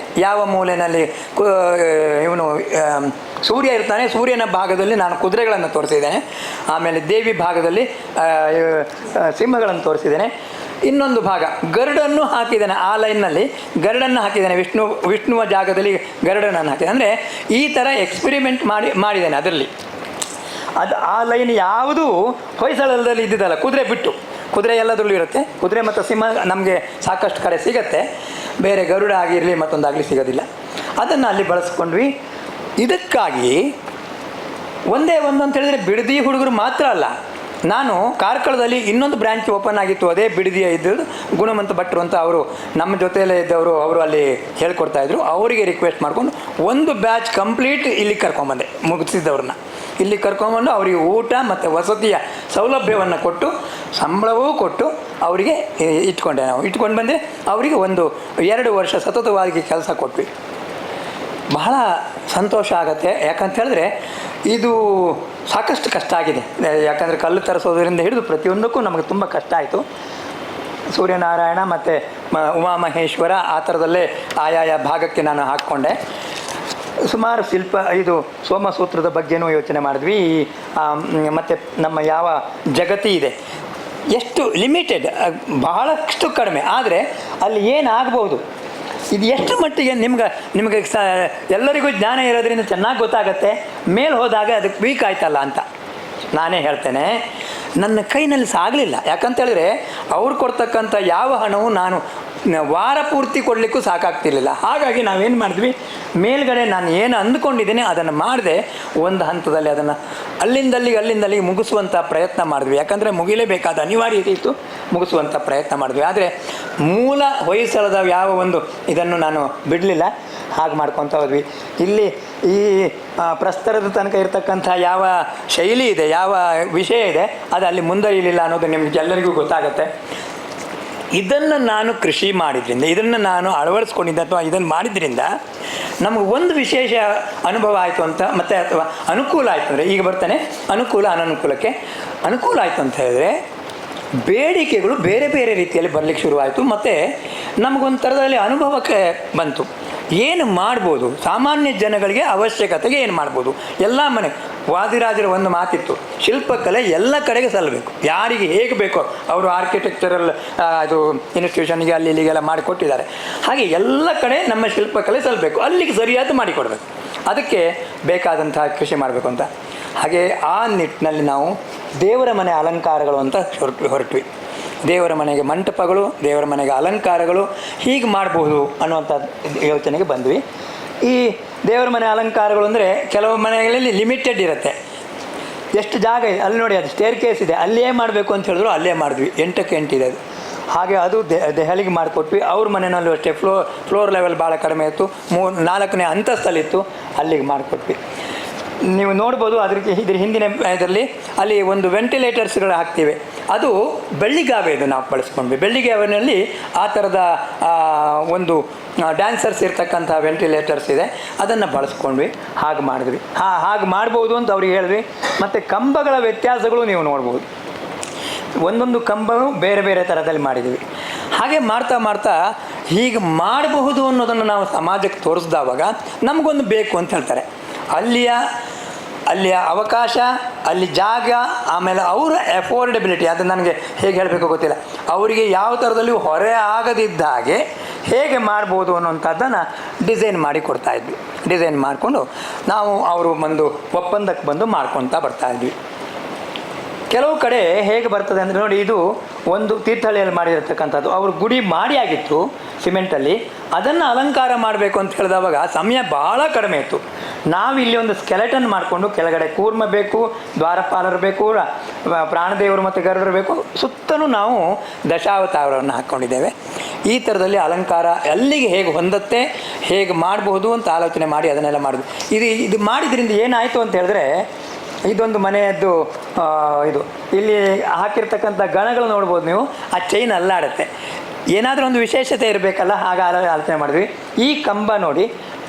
ಯಾವ ಮೂಲೆಯಲ್ಲಿ ಇವನು ಸೂರ್ಯ ಇರ್ತಾನೆ, ಸೂರ್ಯನ ಭಾಗದಲ್ಲಿ ನಾನು ಕುದುರೆಗಳನ್ನು ತೋರಿಸಿದ್ದೇನೆ, ಆಮೇಲೆ ದೇವಿ ಭಾಗದಲ್ಲಿ ಸಿಂಹಗಳನ್ನು ತೋರಿಸಿದ್ದೇನೆ. ಇನ್ನೊಂದು ಭಾಗ ಗರುಡನ್ನು ಹಾಕಿದ್ದಾನೆ, ಆ ಲೈನ್ನಲ್ಲಿ ಗರುಡನ್ನು ಹಾಕಿದ್ದಾನೆ, ವಿಷ್ಣುವ ಜಾಗದಲ್ಲಿ ಗರುಡನನ್ನು ಹಾಕಿದ್ದಾನೆ. ಅಂದರೆ ಈ ಥರ ಎಕ್ಸ್ಪೆರಿಮೆಂಟ್ ಮಾಡಿದ್ದಾನೆ ಅದರಲ್ಲಿ. ಅದು ಆ ಲೈನ್ ಯಾವುದೂ ಹೊಯ್ಸಳದಲ್ಲಿ ಇದ್ದಿದ್ದಲ್ಲ, ಕುದುರೆ ಬಿಟ್ಟು. ಕುದುರೆ ಎಲ್ಲದರಲ್ಲೂ ಇರುತ್ತೆ, ಕುದುರೆ ಮತ್ತು ಸಿಂಹ ನಮಗೆ ಸಾಕಷ್ಟು ಕಡೆ ಸಿಗತ್ತೆ, ಬೇರೆ ಗರುಡ ಆಗಿರಲಿ ಮತ್ತೊಂದಾಗಲಿ ಸಿಗೋದಿಲ್ಲ. ಅದನ್ನು ಅಲ್ಲಿ ಬಳಸ್ಕೊಂಡ್ವಿ. ಇದಕ್ಕಾಗಿ ಒಂದೇ ಒಂದು ಅಂತ ಹೇಳಿದರೆ ಬಿಡದಿ ಹುಡುಗರು ಮಾತ್ರ ಅಲ್ಲ, ನಾನು ಕಾರ್ಕಳದಲ್ಲಿ ಇನ್ನೊಂದು ಬ್ರ್ಯಾಂಚ್ ಓಪನ್ ಆಗಿತ್ತು, ಅದೇ ಬಿಡದಿಯ ಇದ್ದದ್ದು ಗುಣವಂತ ಭಟ್ರು ಅಂತ, ಅವರು ನಮ್ಮ ಜೊತೆಯಲ್ಲೇ ಇದ್ದವರು, ಅವರು ಅಲ್ಲಿ ಹೇಳ್ಕೊಡ್ತಾಯಿದ್ರು. ಅವರಿಗೆ ರಿಕ್ವೆಸ್ಟ್ ಮಾಡಿಕೊಂಡು ಒಂದು ಬ್ಯಾಚ್ ಕಂಪ್ಲೀಟ್ ಇಲ್ಲಿ ಕರ್ಕೊಂಬಂದೆ, ಮುಗಿಸಿದ್ದವ್ರನ್ನ ಇಲ್ಲಿ ಕರ್ಕೊಂಬಂದು ಅವರಿಗೆ ಊಟ ಮತ್ತು ವಸತಿಯ ಸೌಲಭ್ಯವನ್ನು ಕೊಟ್ಟು, ಸಂಬಳವೂ ಕೊಟ್ಟು ಅವರಿಗೆ ಇಟ್ಕೊಂಡೆ. ನಾವು ಇಟ್ಕೊಂಡು ಬಂದರೆ ಅವರಿಗೆ 2 ವರ್ಷ ಸತತವಾಗಿ ಕೆಲಸ ಕೊಟ್ವಿ. ಬಹಳ ಸಂತೋಷ ಆಗುತ್ತೆ. ಯಾಕಂತ ಹೇಳಿದ್ರೆ ಇದು ಸಾಕಷ್ಟು ಕಷ್ಟ ಆಗಿದೆ. ಯಾಕಂದರೆ ಕಲ್ಲು ತರಿಸೋದ್ರಿಂದ ಹಿಡಿದು ಪ್ರತಿಯೊಂದಕ್ಕೂ ನಮಗೆ ತುಂಬ ಕಷ್ಟ ಆಯಿತು. ಸೂರ್ಯನಾರಾಯಣ ಮತ್ತು ಉಮಾಮಹೇಶ್ವರ ಆ ಥರದಲ್ಲೇ ಆಯಾಯ ಭಾಗಕ್ಕೆ ನಾನು ಹಾಕ್ಕೊಂಡೆ. ಸುಮಾರು ಇದು ಸೋಮಸೂತ್ರದ ಬಗ್ಗೆನೂ ಯೋಚನೆ ಮಾಡಿದ್ವಿ. ಮತ್ತು ನಮ್ಮ ಯಾವ ಜಗತಿ ಇದೆ ಎಷ್ಟು ಲಿಮಿಟೆಡ್, ಬಹಳಷ್ಟು ಕಡಿಮೆ, ಆದರೆ ಅಲ್ಲಿ ಏನಾಗ್ಬೋದು, ಇದು ಎಷ್ಟು ಮಟ್ಟಿಗೆ ನಿಮಗೆ ಎಲ್ಲರಿಗೂ ಜ್ಞಾನ ಇರೋದ್ರಿಂದ ಚೆನ್ನಾಗಿ ಗೊತ್ತಾಗತ್ತೆ. ಮೇಲೆ ಹೋದಾಗ ಅದಕ್ಕೆ ವೀಕ್ ಆಯ್ತಲ್ಲ ಅಂತ ನಾನೇ ಹೇಳ್ತೇನೆ. ನನ್ನ ಕೈನಲ್ಲಿ ಸಾಗಲಿಲ್ಲ. ಯಾಕಂತೇಳಿದ್ರೆ ಅವ್ರು ಕೊಡ್ತಕ್ಕಂಥ ಯಾವ ಹಣವು ನಾನು ವಾರ ಪೂರ್ತಿ ಕೊಡಲಿಕ್ಕೂ ಸಾಕಾಗ್ತಿರ್ಲಿಲ್ಲ. ಹಾಗಾಗಿ ನಾವೇನು ಮಾಡಿದ್ವಿ, ಮೇಲ್ಗಡೆ ನಾನು ಏನು ಅಂದ್ಕೊಂಡಿದ್ದೀನಿ ಅದನ್ನು ಮಾಡದೆ ಒಂದು ಹಂತದಲ್ಲಿ ಅದನ್ನು ಅಲ್ಲಿಂದಲ್ಲಿಗೆ ಮುಗಿಸುವಂಥ ಪ್ರಯತ್ನ ಮಾಡಿದ್ವಿ. ಯಾಕಂದರೆ ಮುಗಿಲೇಬೇಕಾದ ಅನಿವಾರ್ಯತೆ ಇತ್ತು, ಮುಗಿಸುವಂಥ ಪ್ರಯತ್ನ ಮಾಡಿದ್ವಿ. ಆದರೆ ಮೂಲ ಹೊಯ್ಸಳದ ಯಾವ ಒಂದು ಇದನ್ನು ನಾನು ಬಿಡಲಿಲ್ಲ, ಹಾಗೆ ಮಾಡ್ಕೊತ ಹೋದ್ವಿ. ಇಲ್ಲಿ ಈ ಪ್ರಸ್ತರದ ತನಕ ಇರತಕ್ಕಂಥ ಯಾವ ಶೈಲಿ ಇದೆ, ಯಾವ ವಿಷಯ ಇದೆ, ಅದು ಅಲ್ಲಿ ಮುಂದರಿಲಿಲ್ಲ ಅನ್ನೋದು ನಿಮ್ಗೆ ಎಲ್ಲರಿಗೂ ಗೊತ್ತಾಗುತ್ತೆ. ಇದನ್ನು ನಾನು ಕೃಷಿ ಮಾಡಿದ್ರಿಂದ, ಇದನ್ನು ನಾನು ಅಳವಡಿಸ್ಕೊಂಡಿದ್ದೆ ಅಥವಾ ಇದನ್ನು ಮಾಡಿದ್ರಿಂದ ನಮಗೆ ಒಂದು ವಿಶೇಷ ಅನುಭವ ಆಯಿತು ಅಂತ, ಮತ್ತು ಅಥವಾ ಅನುಕೂಲ ಆಯಿತು ಅಂದರೆ, ಈಗ ಬರ್ತಾನೆ ಅನುಕೂಲ ಅನನುಕೂಲಕ್ಕೆ. ಅನುಕೂಲ ಆಯಿತು ಅಂತ ಹೇಳಿದ್ರೆ ಬೇಡಿಕೆಗಳು ಬೇರೆ ಬೇರೆ ರೀತಿಯಲ್ಲಿ ಬರಲಿಕ್ಕೆ ಶುರುವಾಯಿತು. ಮತ್ತು ನಮಗೊಂದು ಥರದಲ್ಲಿ ಅನುಭವಕ್ಕೆ ಬಂತು, ಏನು ಮಾಡ್ಬೋದು, ಸಾಮಾನ್ಯ ಜನಗಳಿಗೆ ಅವಶ್ಯಕತೆಗೆ ಏನು ಮಾಡ್ಬೋದು. ಎಲ್ಲ ಮನೆ ವಾದಿರಾಜರ ಒಂದು ಮಾತಿತ್ತು, ಶಿಲ್ಪಕಲೆ ಎಲ್ಲ ಕಡೆಗೆ ಸಲ್ಲಬೇಕು, ಯಾರಿಗೆ ಹೇಗೆ ಬೇಕೋ. ಅವರು ಆರ್ಕಿಟೆಕ್ಚರಲ್ ಇದು ಇನ್ಸ್ಟಿಟ್ಯೂಷನ್ಗೆ ಅಲ್ಲಿ ಇಲ್ಲಿಗೆಲ್ಲ ಮಾಡಿಕೊಟ್ಟಿದ್ದಾರೆ. ಹಾಗೆ ಎಲ್ಲ ಕಡೆ ನಮ್ಮ ಶಿಲ್ಪಕಲೆ ಸಲ್ಲಬೇಕು, ಅಲ್ಲಿಗೆ ಸರಿಯಾದ ಮಾಡಿಕೊಡ್ಬೇಕು. ಅದಕ್ಕೆ ಬೇಕಾದಂತಹ ಕೃಷಿ ಮಾಡಬೇಕು ಅಂತ. ಹಾಗೆ ಆ ನಿಟ್ಟಿನಲ್ಲಿ ನಾವು ದೇವರ ಮನೆ ಅಲಂಕಾರಗಳು ಅಂತ ಹೊರಟ್ವಿ. ದೇವರ ಮನೆಗೆ ಮಂಟಪಗಳು, ದೇವರ ಮನೆಗೆ ಅಲಂಕಾರಗಳು ಹೀಗೆ ಮಾಡಬಹುದು ಅನ್ನುವಂಥ ಯೋಚನೆಗೆ ಬಂದ್ವಿ. ಈ ದೇವರ ಮನೆ ಅಲಂಕಾರಗಳು ಅಂದರೆ ಕೆಲವು ಮನೆಗಳಲ್ಲಿ ಲಿಮಿಟೆಡ್ ಇರುತ್ತೆ, ಎಷ್ಟು ಜಾಗ ಇದೆ ಅಲ್ಲಿ ನೋಡಿ, ಅದು ಸ್ಟೇರ್ ಕೇಸ್ ಇದೆ, ಅಲ್ಲೇ ಮಾಡಬೇಕು ಅಂತ ಹೇಳಿದ್ರು ಅಲ್ಲೇ ಮಾಡಿದ್ವಿ. 8ಕ್ಕೆ 8 ಇದೆ ಅದು. ಹಾಗೆ ಅದು ದೆಹಲಿಗೆ ಮಾಡಿಕೊಟ್ವಿ. ಅವ್ರ ಮನೆಯಲ್ಲೂ ಅಷ್ಟೇ ಫ್ಲೋರ್ ಲೆವೆಲ್ ಭಾಳ ಕಡಿಮೆ ಇತ್ತು, 4ನೇ ಅಂತಸ್ತಲ್ಲಿತ್ತು, ಅಲ್ಲಿಗೆ ಮಾಡಿಕೊಟ್ವಿ. ನೀವು ನೋಡ್ಬೋದು ಇದ್ರ ಹಿಂದಿನ ಇದರಲ್ಲಿ ಅಲ್ಲಿ ಒಂದು ವೆಂಟಿಲೇಟರ್ಸ್ಗಳು ಹಾಕ್ತೀವಿ, ಅದು ಬೆಳ್ಳಿಗಾವೆ. ಇದು ನಾವು ಬಳಸ್ಕೊಂಡ್ವಿ. ಬೆಳ್ಳಿಗಾವಿನಲ್ಲಿ ಆ ಥರದ ಒಂದು ಡ್ಯಾನ್ಸರ್ಸ್ ಇರ್ತಕ್ಕಂಥ ವೆಂಟಿಲೇಟರ್ಸ್ ಇದೆ, ಅದನ್ನು ಬಳಸ್ಕೊಂಡ್ವಿ. ಹಾಗೆ ಮಾಡಿದ್ವಿ. ಹಾಗೆ ಮಾಡ್ಬೋದು ಅಂತ ಅವ್ರಿಗೆ ಹೇಳಿದ್ವಿ. ಮತ್ತು ಕಂಬಗಳ ವ್ಯತ್ಯಾಸಗಳು ನೀವು ನೋಡ್ಬೋದು, ಒಂದೊಂದು ಕಂಬವು ಬೇರೆ ಬೇರೆ ಥರದಲ್ಲಿ ಮಾಡಿದ್ದೀವಿ. ಹಾಗೆ ಮಾಡ್ತಾ ಮಾಡ್ತಾ ಹೀಗೆ ಮಾಡಬಹುದು ಅನ್ನೋದನ್ನು ನಾವು ಸಮಾಜಕ್ಕೆ ತೋರಿಸ್ದವಾಗ ನಮಗೊಂದು ಬೇಕು ಅಂತ ಹೇಳ್ತಾರೆ. ಅಲ್ಲಿಯ ಅವಕಾಶ, ಅಲ್ಲಿ ಜಾಗ, ಆಮೇಲೆ ಅವರ ಅಫೋರ್ಡೆಬಿಲಿಟಿ, ಅದು ನನಗೆ ಹೇಗೆ ಹೇಳಬೇಕು ಗೊತ್ತಿಲ್ಲ. ಅವರಿಗೆ ಯಾವ ಥರದಲ್ಲಿ ಹೊರೆ ಆಗದಿದ್ದ ಹಾಗೆ ಹೇಗೆ ಮಾಡ್ಬೋದು ಅನ್ನೋಂಥದ್ದನ್ನು ಡಿಸೈನ್ ಮಾಡಿ ಕೊಡ್ತಾಯಿದ್ವಿ. ಡಿಸೈನ್ ಮಾಡಿಕೊಂಡು ನಾವು ಅವರು ಒಪ್ಪಂದಕ್ಕೆ ಬಂದು ಮಾಡ್ಕೊತಾ ಬರ್ತಾಯಿದ್ವಿ. ಕೆಲವು ಕಡೆ ಹೇಗೆ ಬರ್ತದೆ ಅಂದರೆ ನೋಡಿ, ಇದು ಒಂದು ತೀರ್ಥಹಳ್ಳಿಯಲ್ಲಿ ಮಾಡಿರತಕ್ಕಂಥದ್ದು. ಅವರು ಗುಡಿ ಮಾಡಿ ಆಗಿತ್ತು ಸಿಮೆಂಟಲ್ಲಿ, ಅದನ್ನು ಅಲಂಕಾರ ಮಾಡಬೇಕು ಅಂತ ಹೇಳಿದವಾಗ ಸಮಯ ಭಾಳ ಕಡಿಮೆ ಇತ್ತು. ನಾವಿಲ್ಲಿ ಒಂದು ಸ್ಕೆಲೆಟನ್ ಮಾಡಿಕೊಂಡು ಕೆಳಗಡೆ ಕೂರ್ಮ ಬೇಕು, ದ್ವಾರಪಾಲರು ಬೇಕು, ಪ್ರಾಣದೇವರು ಮತ್ತು ಗರುಡರು ಬೇಕು, ಸುತ್ತಲೂ ನಾವು ದಶಾವತಾರವನ್ನು ಹಾಕ್ಕೊಂಡಿದ್ದೇವೆ. ಈ ಥರದಲ್ಲಿ ಅಲಂಕಾರ ಅಲ್ಲಿಗೆ ಹೇಗೆ ಹೊಂದತ್ತೆ, ಹೇಗೆ ಮಾಡಬಹುದು ಅಂತ ಆಲೋಚನೆ ಮಾಡಿ ಅದನ್ನೆಲ್ಲ ಮಾಡೋದು. ಇದು ಮಾಡಿದ್ರಿಂದ ಏನಾಯಿತು ಅಂತ ಹೇಳಿದ್ರೆ, ಇದೊಂದು ಮನೆಯದ್ದು ಇದು ಇಲ್ಲಿ ಹಾಕಿರ್ತಕ್ಕಂಥ ಗಣಗಳು ನೋಡ್ಬೋದು ನೀವು. ಆ ಚೈನ್ ಅಲ್ಲಾಡುತ್ತೆ, ಏನಾದರೂ ಒಂದು ವಿಶೇಷತೆ ಇರಬೇಕಲ್ಲ, ಆಗ ಆಲೋಚನೆ ಮಾಡಿದ್ವಿ. ಈ ಕಂಬ ನೋಡಿ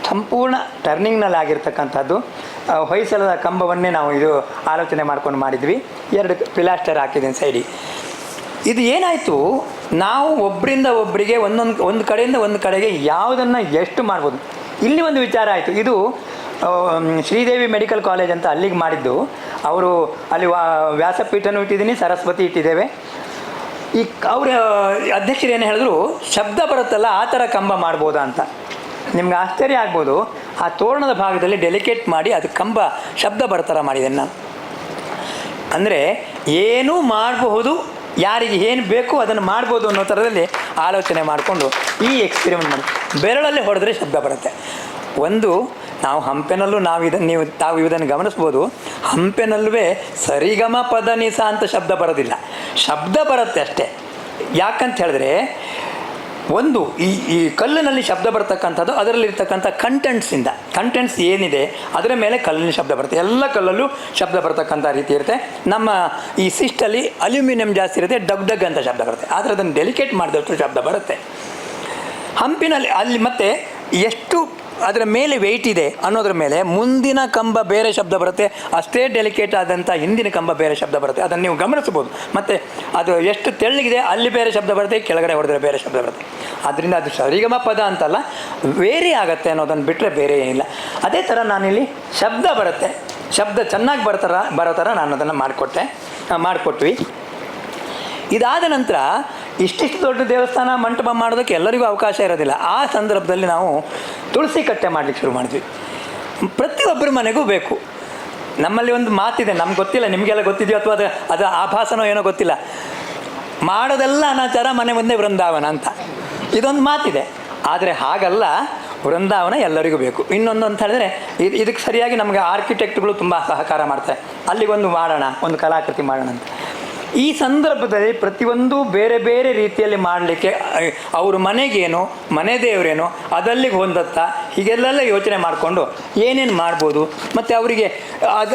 ಸಂಪೂರ್ಣ ಟರ್ನಿಂಗ್ನಲ್ಲಿ ಆಗಿರ್ತಕ್ಕಂಥದ್ದು. ಹೊಯ್ಸಲದ ಕಂಬವನ್ನೇ ನಾವು ಇದು ಆಲೋಚನೆ ಮಾಡ್ಕೊಂಡು ಮಾಡಿದ್ವಿ. 2 ಪಿಲಾಸ್ಟರ್ ಹಾಕಿದ್ದೀನಿ ಸೈಡಿಗೆ. ಇದು ಏನಾಯಿತು, ನಾವು ಒಬ್ಬರಿಂದ ಒಬ್ಬರಿಗೆ ಒಂದು ಕಡೆಯಿಂದ ಒಂದು ಕಡೆಗೆ ಯಾವುದನ್ನು ಎಷ್ಟು ಮಾಡ್ಬೋದು. ಇಲ್ಲಿ ಒಂದು ವಿಚಾರ ಆಯಿತು. ಇದು ಶ್ರೀದೇವಿ ಮೆಡಿಕಲ್ ಕಾಲೇಜ್ ಅಂತ ಅಲ್ಲಿಗೆ ಮಾಡಿದ್ದು. ಅವರು ಅಲ್ಲಿ ವ್ಯಾಸಪೀಠನೂ ಇಟ್ಟಿದ್ದೀನಿ, ಸರಸ್ವತಿ ಇಟ್ಟಿದ್ದೇವೆ. ಈ ಅವರ ಅಧ್ಯಕ್ಷರು ಏನು ಹೇಳಿದ್ರು, ಶಬ್ದ ಬರುತ್ತಲ್ಲ ಆ ಥರ ಕಂಬ ಮಾಡ್ಬೋದಾ ಅಂತ. ನಿಮ್ಗೆ ಆಶ್ಚರ್ಯ ಆಗ್ಬೋದು, ಆ ತೋರಣದ ಭಾಗದಲ್ಲಿ ಡೆಲಿಕೇಟ್ ಮಾಡಿ ಅದು ಕಂಬ ಶಬ್ದ ಬರೋ ಥರ ಮಾಡಿದ್ದೇನೆ ನಾನು. ಅಂದರೆ ಏನೂ ಮಾಡಬಹುದು, ಯಾರಿಗೆ ಏನು ಬೇಕು ಅದನ್ನು ಮಾಡ್ಬೋದು ಅನ್ನೋ ಥರದಲ್ಲಿ ಆಲೋಚನೆ ಮಾಡಿಕೊಂಡು ಈ ಎಕ್ಸ್ಪೆರಿಮೆಂಟ್ ಮಾಡಿ ಬೆರಳಲ್ಲಿ ಹೊಡೆದ್ರೆ ಶಬ್ದ ಬರುತ್ತೆ. ಒಂದು ನಾವು ಹಂಪೆನಲ್ಲೂ ತಾವು ಇದನ್ನು ಗಮನಿಸ್ಬೋದು, ಹಂಪೆನಲ್ಲೂ ಸರಿಗಮ ಪದ ನಿಸ ಅಂತ ಶಬ್ದ ಬರೋದಿಲ್ಲ, ಶಬ್ದ ಬರುತ್ತೆ ಅಷ್ಟೇ. ಯಾಕಂತ ಹೇಳಿದ್ರೆ, ಒಂದು ಈ ಕಲ್ಲಿನಲ್ಲಿ ಶಬ್ದ ಬರ್ತಕ್ಕಂಥದ್ದು ಅದರಲ್ಲಿರ್ತಕ್ಕಂಥ ಕಂಟೆಂಟ್ಸ್ ಏನಿದೆ ಅದರ ಮೇಲೆ ಕಲ್ಲಿನ ಶಬ್ದ ಬರುತ್ತೆ. ಎಲ್ಲ ಕಲ್ಲಲ್ಲೂ ಶಬ್ದ ಬರ್ತಕ್ಕಂಥ ರೀತಿ ಇರುತ್ತೆ. ನಮ್ಮ ಈ ಸಿಸ್ಟಲ್ಲಿ ಅಲ್ಯೂಮಿನಿಯಂ ಜಾಸ್ತಿ ಇರುತ್ತೆ, ಡಗ್ ಅಂತ ಶಬ್ದ ಬರುತ್ತೆ. ಆದರೆ ಅದನ್ನು ಡೆಲಿಕೇಟ್ ಮಾಡಿದಷ್ಟು ಶಬ್ದ ಬರುತ್ತೆ. ಹಂಪಿನಲ್ಲಿ ಅಲ್ಲಿ ಮತ್ತೆ ಎಷ್ಟು ಅದರ ಮೇಲೆ ವೆಯ್ಟ್ ಇದೆ ಅನ್ನೋದ್ರ ಮೇಲೆ ಮುಂದಿನ ಕಂಬ ಬೇರೆ ಶಬ್ದ ಬರುತ್ತೆ, ಅಷ್ಟೇ ಡೆಲಿಕೇಟ್ ಆದಂಥ ಹಿಂದಿನ ಕಂಬ ಬೇರೆ ಶಬ್ದ ಬರುತ್ತೆ. ಅದನ್ನು ನೀವು ಗಮನಿಸ್ಬೋದು. ಮತ್ತು ಅದು ಎಷ್ಟು ತೆಳ್ಳಗಿದೆ ಅಲ್ಲಿ ಬೇರೆ ಶಬ್ದ ಬರುತ್ತೆ, ಕೆಳಗಡೆ ಹೊಡೆದ್ರೆ ಬೇರೆ ಶಬ್ದ ಬರುತ್ತೆ. ಆದ್ದರಿಂದ ಅದು ಸರಿಗಮ ಪದ ಅಂತಲ್ಲ, ವೇರಿ ಆಗುತ್ತೆ ಅನ್ನೋದನ್ನು ಬಿಟ್ಟರೆ ಬೇರೆ ಏನಿಲ್ಲ. ಅದೇ ಥರ ನಾನಿಲ್ಲಿ ಶಬ್ದ ಬರುತ್ತೆ, ಶಬ್ದ ಚೆನ್ನಾಗಿ ಬರೋ ಥರ ನಾನು ಅದನ್ನು ಮಾಡಿಕೊಟ್ವಿ. ಇದಾದ ನಂತರ ಇಷ್ಟಿಷ್ಟು ದೊಡ್ಡ ದೇವಸ್ಥಾನ ಮಂಟಪ ಮಾಡೋದಕ್ಕೆ ಎಲ್ಲರಿಗೂ ಅವಕಾಶ ಇರೋದಿಲ್ಲ. ಆ ಸಂದರ್ಭದಲ್ಲಿ ನಾವು ತುಳಸಿ ಕಟ್ಟೆ ಮಾಡಲಿಕ್ಕೆ ಶುರು ಮಾಡಿದ್ವಿ. ಪ್ರತಿಯೊಬ್ಬರ ಮನೆಗೂ ಬೇಕು. ನಮ್ಮಲ್ಲಿ ಒಂದು ಮಾತಿದೆ, ನಮ್ಗೆ ಗೊತ್ತಿಲ್ಲ, ನಿಮಗೆಲ್ಲ ಗೊತ್ತಿದೆಯೋ ಅಥವಾ ಅದು ಆಭಾಸನೋ ಏನೋ ಗೊತ್ತಿಲ್ಲ, ಮಾಡೋದೆಲ್ಲ ಅನಾಚಾರ, ಮನೆ ಮುಂದೆ ವೃಂದಾವನ ಅಂತ ಇದೊಂದು ಮಾತಿದೆ. ಆದರೆ ಹಾಗಲ್ಲ, ವೃಂದಾವನ ಎಲ್ಲರಿಗೂ ಬೇಕು. ಇನ್ನೊಂದು ಅಂತ ಹೇಳಿದ್ರೆ, ಇದಕ್ಕೆ ಸರಿಯಾಗಿ ನಮಗೆ ಆರ್ಕಿಟೆಕ್ಟ್ಗಳು ತುಂಬ ಸಹಕಾರ ಮಾಡ್ತಾರೆ. ಅಲ್ಲಿಗೊಂದು ಮಾಡೋಣ, ಒಂದು ಕಲಾಕೃತಿ ಮಾಡೋಣ ಅಂತ. ಈ ಸಂದರ್ಭದಲ್ಲಿ ಪ್ರತಿಯೊಂದು ಬೇರೆ ಬೇರೆ ರೀತಿಯಲ್ಲಿ ಮಾಡಲಿಕ್ಕೆ ಅವ್ರ ಮನೆಗೇನು, ಮನೆ ದೇವರೇನು, ಅದಲ್ಲಿಗೆ ಹೊಂದತ್ತಾ, ಹೀಗೆಲ್ಲ ಯೋಚನೆ ಮಾಡಿಕೊಂಡು ಏನೇನು ಮಾಡ್ಬೋದು. ಮತ್ತು ಅವರಿಗೆ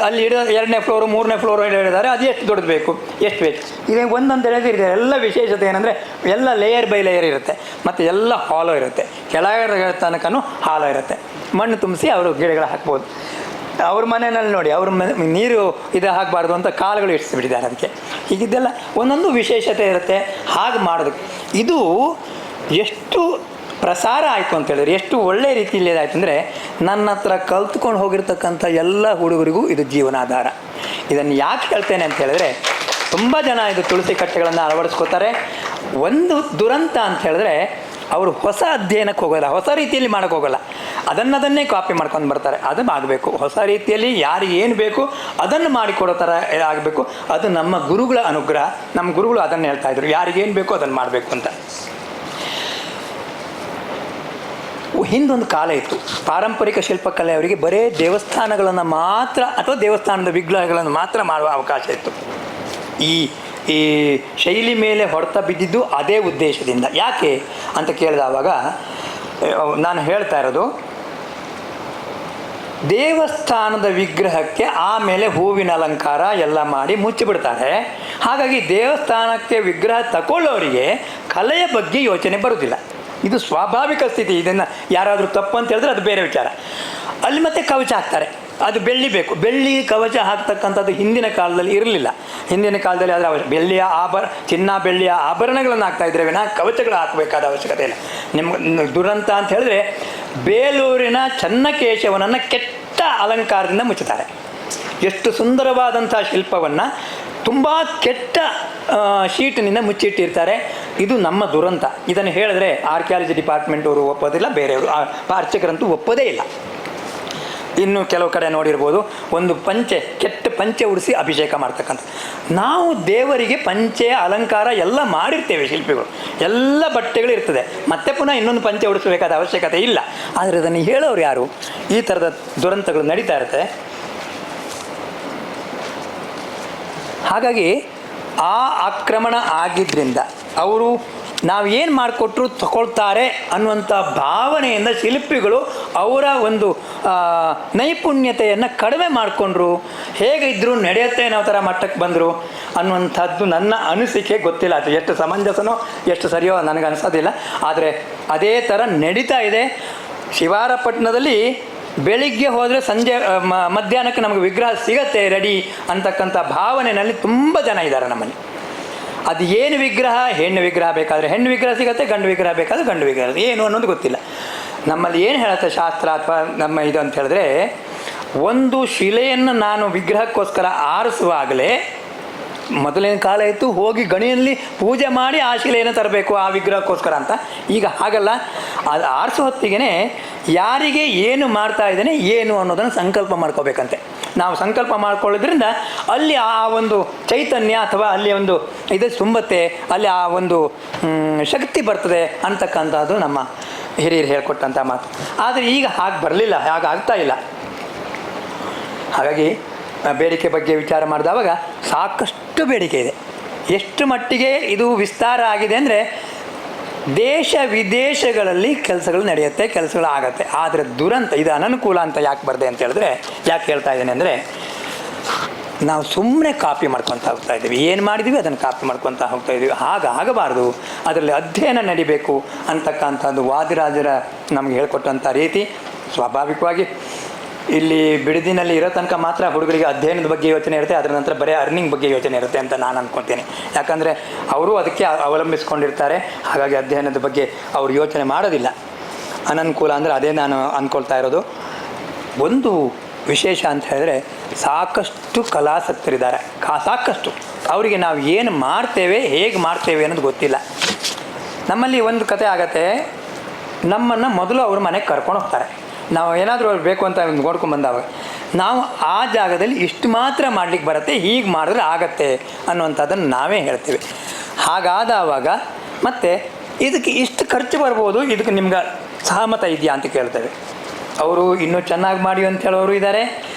ಅಲ್ಲಿ 2ನೇ ಫ್ಲೋರು 3ನೇ ಫ್ಲೋರು ಹೇಳಿದ್ದಾರೆ, ಅದು ಎಷ್ಟು ದೊಡ್ಡದು ಬೇಕು, ಎಷ್ಟು ಬೇಕು, ಇದೇ ಒಂದಂತ ಹೇಳಿದ್ರೆ ಎಲ್ಲ ವಿಶೇಷತೆ ಏನಂದರೆ ಎಲ್ಲ ಲೇಯರ್ ಬೈ ಲೇಯರ್ ಇರುತ್ತೆ. ಮತ್ತು ಎಲ್ಲ ಹಾಲೋ ಇರುತ್ತೆ, ಕೆಳಗಡೆ ತನಕನೂ ಹಾಲೋ ಇರುತ್ತೆ. ಮಣ್ಣು ತುಂಬಿಸಿ ಅವರು ಗಿಡಗಳು ಹಾಕ್ಬೋದು. ಅವ್ರ ಮನೆಯಲ್ಲಿ ನೋಡಿ, ಅವ್ರ ನೀರು ಇದು ಹಾಕಬಾರ್ದು ಅಂತ ಕಾಲುಗಳು ಇಡಿಸ್ಬಿಟ್ಟಿದ್ದಾರೆ ಅದಕ್ಕೆ. ಹೀಗಿದ್ದೆಲ್ಲ ಒಂದೊಂದು ವಿಶೇಷತೆ ಇರುತ್ತೆ. ಹಾಗೆ ಮಾಡೋದಕ್ಕೆ ಇದು ಎಷ್ಟು ಪ್ರಸಾರ ಆಯಿತು ಅಂತ ಹೇಳಿದ್ರೆ, ಎಷ್ಟು ಒಳ್ಳೆಯ ರೀತಿಯಲ್ಲಿ ಇದಾಯಿತು ಅಂದರೆ, ನನ್ನ ಹತ್ರ ಕಲ್ತ್ಕೊಂಡು ಹೋಗಿರ್ತಕ್ಕಂಥ ಎಲ್ಲ ಹುಡುಗರಿಗೂ ಇದು ಜೀವನಾಧಾರ. ಇದನ್ನು ಯಾಕೆ ಹೇಳ್ತೇನೆ ಅಂತ ಹೇಳಿದ್ರೆ, ತುಂಬ ಜನ ಇದು ತುಳಸಿ ಕಟ್ಟೆಗಳನ್ನು ಅಳವಡಿಸ್ಕೋತಾರೆ. ಒಂದು ದುರಂತ ಅಂತ ಹೇಳಿದ್ರೆ, ಅವರು ಹೊಸ ಅಧ್ಯಯನಕ್ಕೆ ಹೋಗೋಲ್ಲ, ಹೊಸ ರೀತಿಯಲ್ಲಿ ಮಾಡೋಕ್ಕೆ ಹೋಗೋಲ್ಲ, ಅದನ್ನೇ ಕಾಪಿ ಮಾಡ್ಕೊಂಡು ಬರ್ತಾರೆ. ಅದು ಆಗಬೇಕು, ಹೊಸ ರೀತಿಯಲ್ಲಿ ಯಾರಿಗೆ ಏನು ಬೇಕು ಅದನ್ನು ಮಾಡಿಕೊಡೋ ಥರ ಆಗಬೇಕು. ಅದು ನಮ್ಮ ಗುರುಗಳ ಅನುಗ್ರಹ. ನಮ್ಮ ಗುರುಗಳು ಅದನ್ನು ಹೇಳ್ತಾಯಿದ್ರು, ಯಾರಿಗೇನು ಬೇಕೋ ಅದನ್ನು ಮಾಡಬೇಕು ಅಂತ. ಹಿಂದೊಂದು ಕಾಲ ಇತ್ತು, ಪಾರಂಪರಿಕ ಶಿಲ್ಪಕಲೆಯವರಿಗೆ ಬರೀ ದೇವಸ್ಥಾನಗಳನ್ನು ಮಾತ್ರ ಅಥವಾ ದೇವಸ್ಥಾನದ ವಿಗ್ರಹಗಳನ್ನು ಮಾತ್ರ ಮಾಡುವ ಅವಕಾಶ ಇತ್ತು. ಈ ಶೈಲಿ ಮೇಲೆ ಹೊಡೆತ ಬಿದ್ದಿದ್ದು ಅದೇ ಉದ್ದೇಶದಿಂದ. ಯಾಕೆ ಅಂತ ಕೇಳಿದವಾಗ ನಾನು ಹೇಳ್ತಾ ಇರೋದು, ದೇವಸ್ಥಾನದ ವಿಗ್ರಹಕ್ಕೆ ಆಮೇಲೆ ಹೂವಿನ ಅಲಂಕಾರ ಎಲ್ಲ ಮಾಡಿ ಮುಚ್ಚಿಬಿಡ್ತಾರೆ. ಹಾಗಾಗಿ ದೇವಸ್ಥಾನಕ್ಕೆ ವಿಗ್ರಹ ತಗೊಳ್ಳೋರಿಗೆ ಕಲೆಯ ಬಗ್ಗೆ ಯೋಚನೆ ಬರುವುದಿಲ್ಲ. ಇದು ಸ್ವಾಭಾವಿಕ ಸ್ಥಿತಿ. ಇದನ್ನು ಯಾರಾದರೂ ತಪ್ಪು ಅಂತ ಹೇಳಿದ್ರೆ ಅದು ಬೇರೆ ವಿಚಾರ. ಅಲ್ಲಿ ಮತ್ತೆ ಕವಚ ಹಾಕ್ತಾರೆ, ಅದು ಬೆಳ್ಳಿ ಬೇಕು. ಬೆಳ್ಳಿ ಕವಚ ಹಾಕ್ತಕ್ಕಂಥದ್ದು ಹಿಂದಿನ ಕಾಲದಲ್ಲಿ ಇರಲಿಲ್ಲ. ಹಿಂದಿನ ಕಾಲದಲ್ಲಿ ಅದರ ಚಿನ್ನ ಬೆಳ್ಳಿಯ ಆಭರಣಗಳನ್ನು ಹಾಕ್ತಾಯಿದ್ರೆ ವಿನಃ ಕವಚಗಳು ಹಾಕಬೇಕಾದ ಅವಶ್ಯಕತೆ ಇಲ್ಲ. ನಿಮ್ಗೆ ದುರಂತ ಅಂತ ಹೇಳಿದ್ರೆ, ಬೇಲೂರಿನ ಚನ್ನಕೇಶವನನ್ನು ಕೆಟ್ಟ ಅಲಂಕಾರದಿಂದ ಮುಚ್ಚುತ್ತಾರೆ. ಎಷ್ಟು ಸುಂದರವಾದಂಥ ಶಿಲ್ಪವನ್ನು ತುಂಬ ಕೆಟ್ಟ ಶೀಟಿನಿಂದ ಮುಚ್ಚಿಟ್ಟಿರ್ತಾರೆ. ಇದು ನಮ್ಮ ದುರಂತ. ಇದನ್ನು ಹೇಳಿದ್ರೆ ಆರ್ಕಿಯಾಲಜಿ ಡಿಪಾರ್ಟ್ಮೆಂಟ್ ಅವರು ಒಪ್ಪೋದಿಲ್ಲ, ಬೇರೆಯವರು ಅರ್ಚಕರಂತೂ ಒಪ್ಪೋದೇ ಇಲ್ಲ. ಇನ್ನು ಕೆಲವು ಕಡೆ ನೋಡಿರ್ಬೋದು, ಒಂದು ಪಂಚೆ, ಕೆಟ್ಟ ಪಂಚೆ ಉಡಿಸಿ ಅಭಿಷೇಕ ಮಾಡ್ತಕ್ಕಂಥ. ನಾವು ದೇವರಿಗೆ ಪಂಚೆ ಅಲಂಕಾರ ಎಲ್ಲ ಮಾಡಿರ್ತೇವೆ ಶಿಲ್ಪಿಗಳು, ಎಲ್ಲ ಬಟ್ಟೆಗಳು ಇರ್ತದೆ, ಮತ್ತೆ ಪುನಃ ಇನ್ನೊಂದು ಪಂಚೆ ಉಡಿಸಬೇಕಾದ ಅವಶ್ಯಕತೆ ಇಲ್ಲ. ಆದರೆ ಅದನ್ನು ಹೇಳೋರು ಯಾರು? ಈ ಥರದ ದುರಂತಗಳು ನಡೀತಾ ಇರ್ತದೆ. ಹಾಗಾಗಿ ಆ ಆಕ್ರಮಣ ಆಗಿದ್ದರಿಂದ ಅವರು ನಾವು ಏನು ಮಾಡಿಕೊಟ್ರು ತಗೊಳ್ತಾರೆ ಅನ್ನುವಂಥ ಭಾವನೆಯಿಂದ ಶಿಲ್ಪಿಗಳು ಅವರ ಒಂದು ನೈಪುಣ್ಯತೆಯನ್ನು ಕಡಿಮೆ ಮಾಡಿಕೊಂಡ್ರು. ಹೇಗೆ ಇದ್ದರೂ ನಡೆಯುತ್ತೆ ಅನ್ನೋ ಥರ ಮಟ್ಟಕ್ಕೆ ಬಂದರು ಅನ್ನುವಂಥದ್ದು ನನ್ನ ಅನಿಸಿಕೆ. ಗೊತ್ತಿಲ್ಲ ಅದು ಎಷ್ಟು ಸಮಂಜಸನೋ ಎಷ್ಟು ಸರಿಯೋ ನನಗೆ ಅನಿಸೋದಿಲ್ಲ. ಆದರೆ ಅದೇ ಥರ ನಡೀತಾ ಇದೆ. ಶಿವಾರಪಟ್ಟಣದಲ್ಲಿ ಬೆಳಿಗ್ಗೆ ಹೋದರೆ ಸಂಜೆ ಮಧ್ಯಾಹ್ನಕ್ಕೆ ನಮಗೆ ವಿಗ್ರಹ ಸಿಗತ್ತೆ ರೆಡಿ ಅಂತಕ್ಕಂಥ ಭಾವನೆಯಲ್ಲಿ ತುಂಬ ಜನ ಇದ್ದಾರೆ ನಮ್ಮಲ್ಲಿ. ಅದು ಏನು ವಿಗ್ರಹ, ಹೆಣ್ಣು ವಿಗ್ರಹ ಬೇಕಾದರೆ ಹೆಣ್ಣು ವಿಗ್ರಹ ಸಿಗುತ್ತೆ, ಗಂಡು ವಿಗ್ರಹ ಬೇಕಾದರೆ ಗಂಡು ವಿಗ್ರಹ, ಏನು ಅನ್ನೋದು ಗೊತ್ತಿಲ್ಲ. ನಮ್ಮಲ್ಲಿ ಏನು ಹೇಳುತ್ತೆ ಶಾಸ್ತ್ರ ಅಥವಾ ನಮ್ಮ ಇದು ಅಂತ ಹೇಳಿದ್ರೆ, ಒಂದು ಶಿಲೆಯನ್ನು ನಾನು ವಿಗ್ರಹಕ್ಕೋಸ್ಕರ ಆರಿಸುವಾಗಲೇ ಮೊದಲಿನ ಕಾಲ ಇತ್ತು, ಹೋಗಿ ಗಣಿಯಲ್ಲಿ ಪೂಜೆ ಮಾಡಿ ಆ ಶಿಲೆಯನ್ನು ತರಬೇಕು ಆ ವಿಗ್ರಹಕ್ಕೋಸ್ಕರ ಅಂತ. ಈಗ ಹಾಗಲ್ಲ. ಅದು ಆರಿಸೋ ಹೊತ್ತಿಗೆ ಯಾರಿಗೆ ಏನು ಮಾಡ್ತಾ ಇದ್ದೇನೆ ಏನು ಅನ್ನೋದನ್ನು ಸಂಕಲ್ಪ ಮಾಡ್ಕೋಬೇಕಂತೆ. ನಾವು ಸಂಕಲ್ಪ ಮಾಡ್ಕೊಳ್ಳೋದ್ರಿಂದ ಅಲ್ಲಿ ಆ ಒಂದು ಚೈತನ್ಯ ಅಥವಾ ಅಲ್ಲಿ ಒಂದು ಇದು ತುಂಬತ್ತೆ, ಅಲ್ಲಿ ಆ ಒಂದು ಶಕ್ತಿ ಬರ್ತದೆ ಅಂತಕ್ಕಂಥದ್ದು ನಮ್ಮ ಹಿರಿಯರು ಹೇಳ್ಕೊಟ್ಟಂಥ ಮಾತು. ಆದರೆ ಈಗ ಹಾಗೆ ಬರಲಿಲ್ಲ, ಹಾಗಾಗ್ತಾ ಇಲ್ಲ. ಹಾಗಾಗಿ ಬೇಡಿಕೆ ಬಗ್ಗೆ ವಿಚಾರ ಮಾಡಿದವಾಗ ಸಾಕಷ್ಟು ಬೇಡಿಕೆ ಇದೆ. ಎಷ್ಟು ಮಟ್ಟಿಗೆ ಇದು ವಿಸ್ತಾರ ಆಗಿದೆ ಅಂದರೆ ದೇಶ ವಿದೇಶಗಳಲ್ಲಿ ಕೆಲಸಗಳು ನಡೆಯುತ್ತೆ, ಕೆಲಸಗಳು ಆಗತ್ತೆ. ಆದರೆ ದುರಂತ, ಇದು ಅನನುಕೂಲ ಅಂತ ಯಾಕೆ ಬರದೆ ಅಂತ ಹೇಳಿದ್ರೆ, ಯಾಕೆ ಹೇಳ್ತಾ ಇದ್ದೇನೆ ಅಂದರೆ, ನಾವು ಸುಮ್ಮನೆ ಕಾಪಿ ಮಾಡ್ಕೊತಾ ಹೋಗ್ತಾ ಇದ್ದೀವಿ. ಏನು ಮಾಡಿದ್ದೀವಿ ಅದನ್ನು ಕಾಪಿ ಮಾಡ್ಕೊತಾ ಹೋಗ್ತಾ ಇದ್ದೀವಿ. ಹಾಗಾಗಬಾರ್ದು, ಅದರಲ್ಲಿ ಅಧ್ಯಯನ ನಡಿಬೇಕು ಅಂತಕ್ಕಂಥದ್ದು ವಾದಿರಾಜರ ನಮಗೆ ಹೇಳ್ಕೊಟ್ಟಂಥ ರೀತಿ. ಸ್ವಾಭಾವಿಕವಾಗಿ ಇಲ್ಲಿ ಬಿಡದಿನಲ್ಲಿ ಇರೋ ತನಕ ಮಾತ್ರ ಹುಡುಗರಿಗೆ ಅಧ್ಯಯನದ ಬಗ್ಗೆ ಯೋಚನೆ ಇರುತ್ತೆ, ಅದರ ನಂತರ ಬರೀ ಅರ್ನಿಂಗ್ ಬಗ್ಗೆ ಯೋಚನೆ ಇರುತ್ತೆ ಅಂತ ನಾನು ಅಂದ್ಕೊತೀನಿ. ಯಾಕಂದರೆ ಅವರು ಅದಕ್ಕೆ ಅವಲಂಬಿಸ್ಕೊಂಡಿರ್ತಾರೆ. ಹಾಗಾಗಿ ಅಧ್ಯಯನದ ಬಗ್ಗೆ ಅವರು ಯೋಚನೆ ಮಾಡೋದಿಲ್ಲ. ಅನನುಕೂಲ ಅಂದರೆ ಅದೇ ನಾನು ಅಂದ್ಕೊಳ್ತಾ ಇರೋದು. ಒಂದು ವಿಶೇಷ ಅಂತ ಹೇಳಿದ್ರೆ, ಸಾಕಷ್ಟು ಕಲಾಸಕ್ತರಿದ್ದಾರೆ, ಸಾಕಷ್ಟು. ಅವರಿಗೆ ನಾವು ಏನು ಮಾಡ್ತೇವೆ, ಹೇಗೆ ಮಾಡ್ತೇವೆ ಅನ್ನೋದು ಗೊತ್ತಿಲ್ಲ. ನಮ್ಮಲ್ಲಿ ಒಂದು ಕತೆ ಆಗತ್ತೆ, ನಮ್ಮನ್ನು ಮೊದಲು ಅವ್ರ ಮನೆಗೆ ಕರ್ಕೊಂಡು ಹೋಗ್ತಾರೆ. ನಾವು ಏನಾದರೂ ಬೇಕು ಅಂತ ನೋಡ್ಕೊಂಡು ಬಂದಾಗ ನಾವು ಆ ಜಾಗದಲ್ಲಿ ಇಷ್ಟು ಮಾತ್ರ ಮಾಡಲಿಕ್ಕೆ ಬರುತ್ತೆ, ಹೀಗೆ ಮಾಡಿದ್ರೆ ಆಗತ್ತೆ ಅನ್ನುವಂಥದ್ದನ್ನು ನಾವೇ ಹೇಳ್ತೀವಿ. ಹಾಗಾದವಾಗ ಮತ್ತೆ ಇದಕ್ಕೆ ಇಷ್ಟು ಖರ್ಚು ಬರ್ಬೋದು, ಇದಕ್ಕೆ ನಿಮ್ಗೆ ಸಹಮತ ಇದೆಯಾ ಅಂತ ಕೇಳ್ತೇವೆ. ಅವರು ಇನ್ನೂ ಚೆನ್ನಾಗಿ ಮಾಡಿ ಅಂತ ಹೇಳೋರು ಇದ್ದಾರೆ,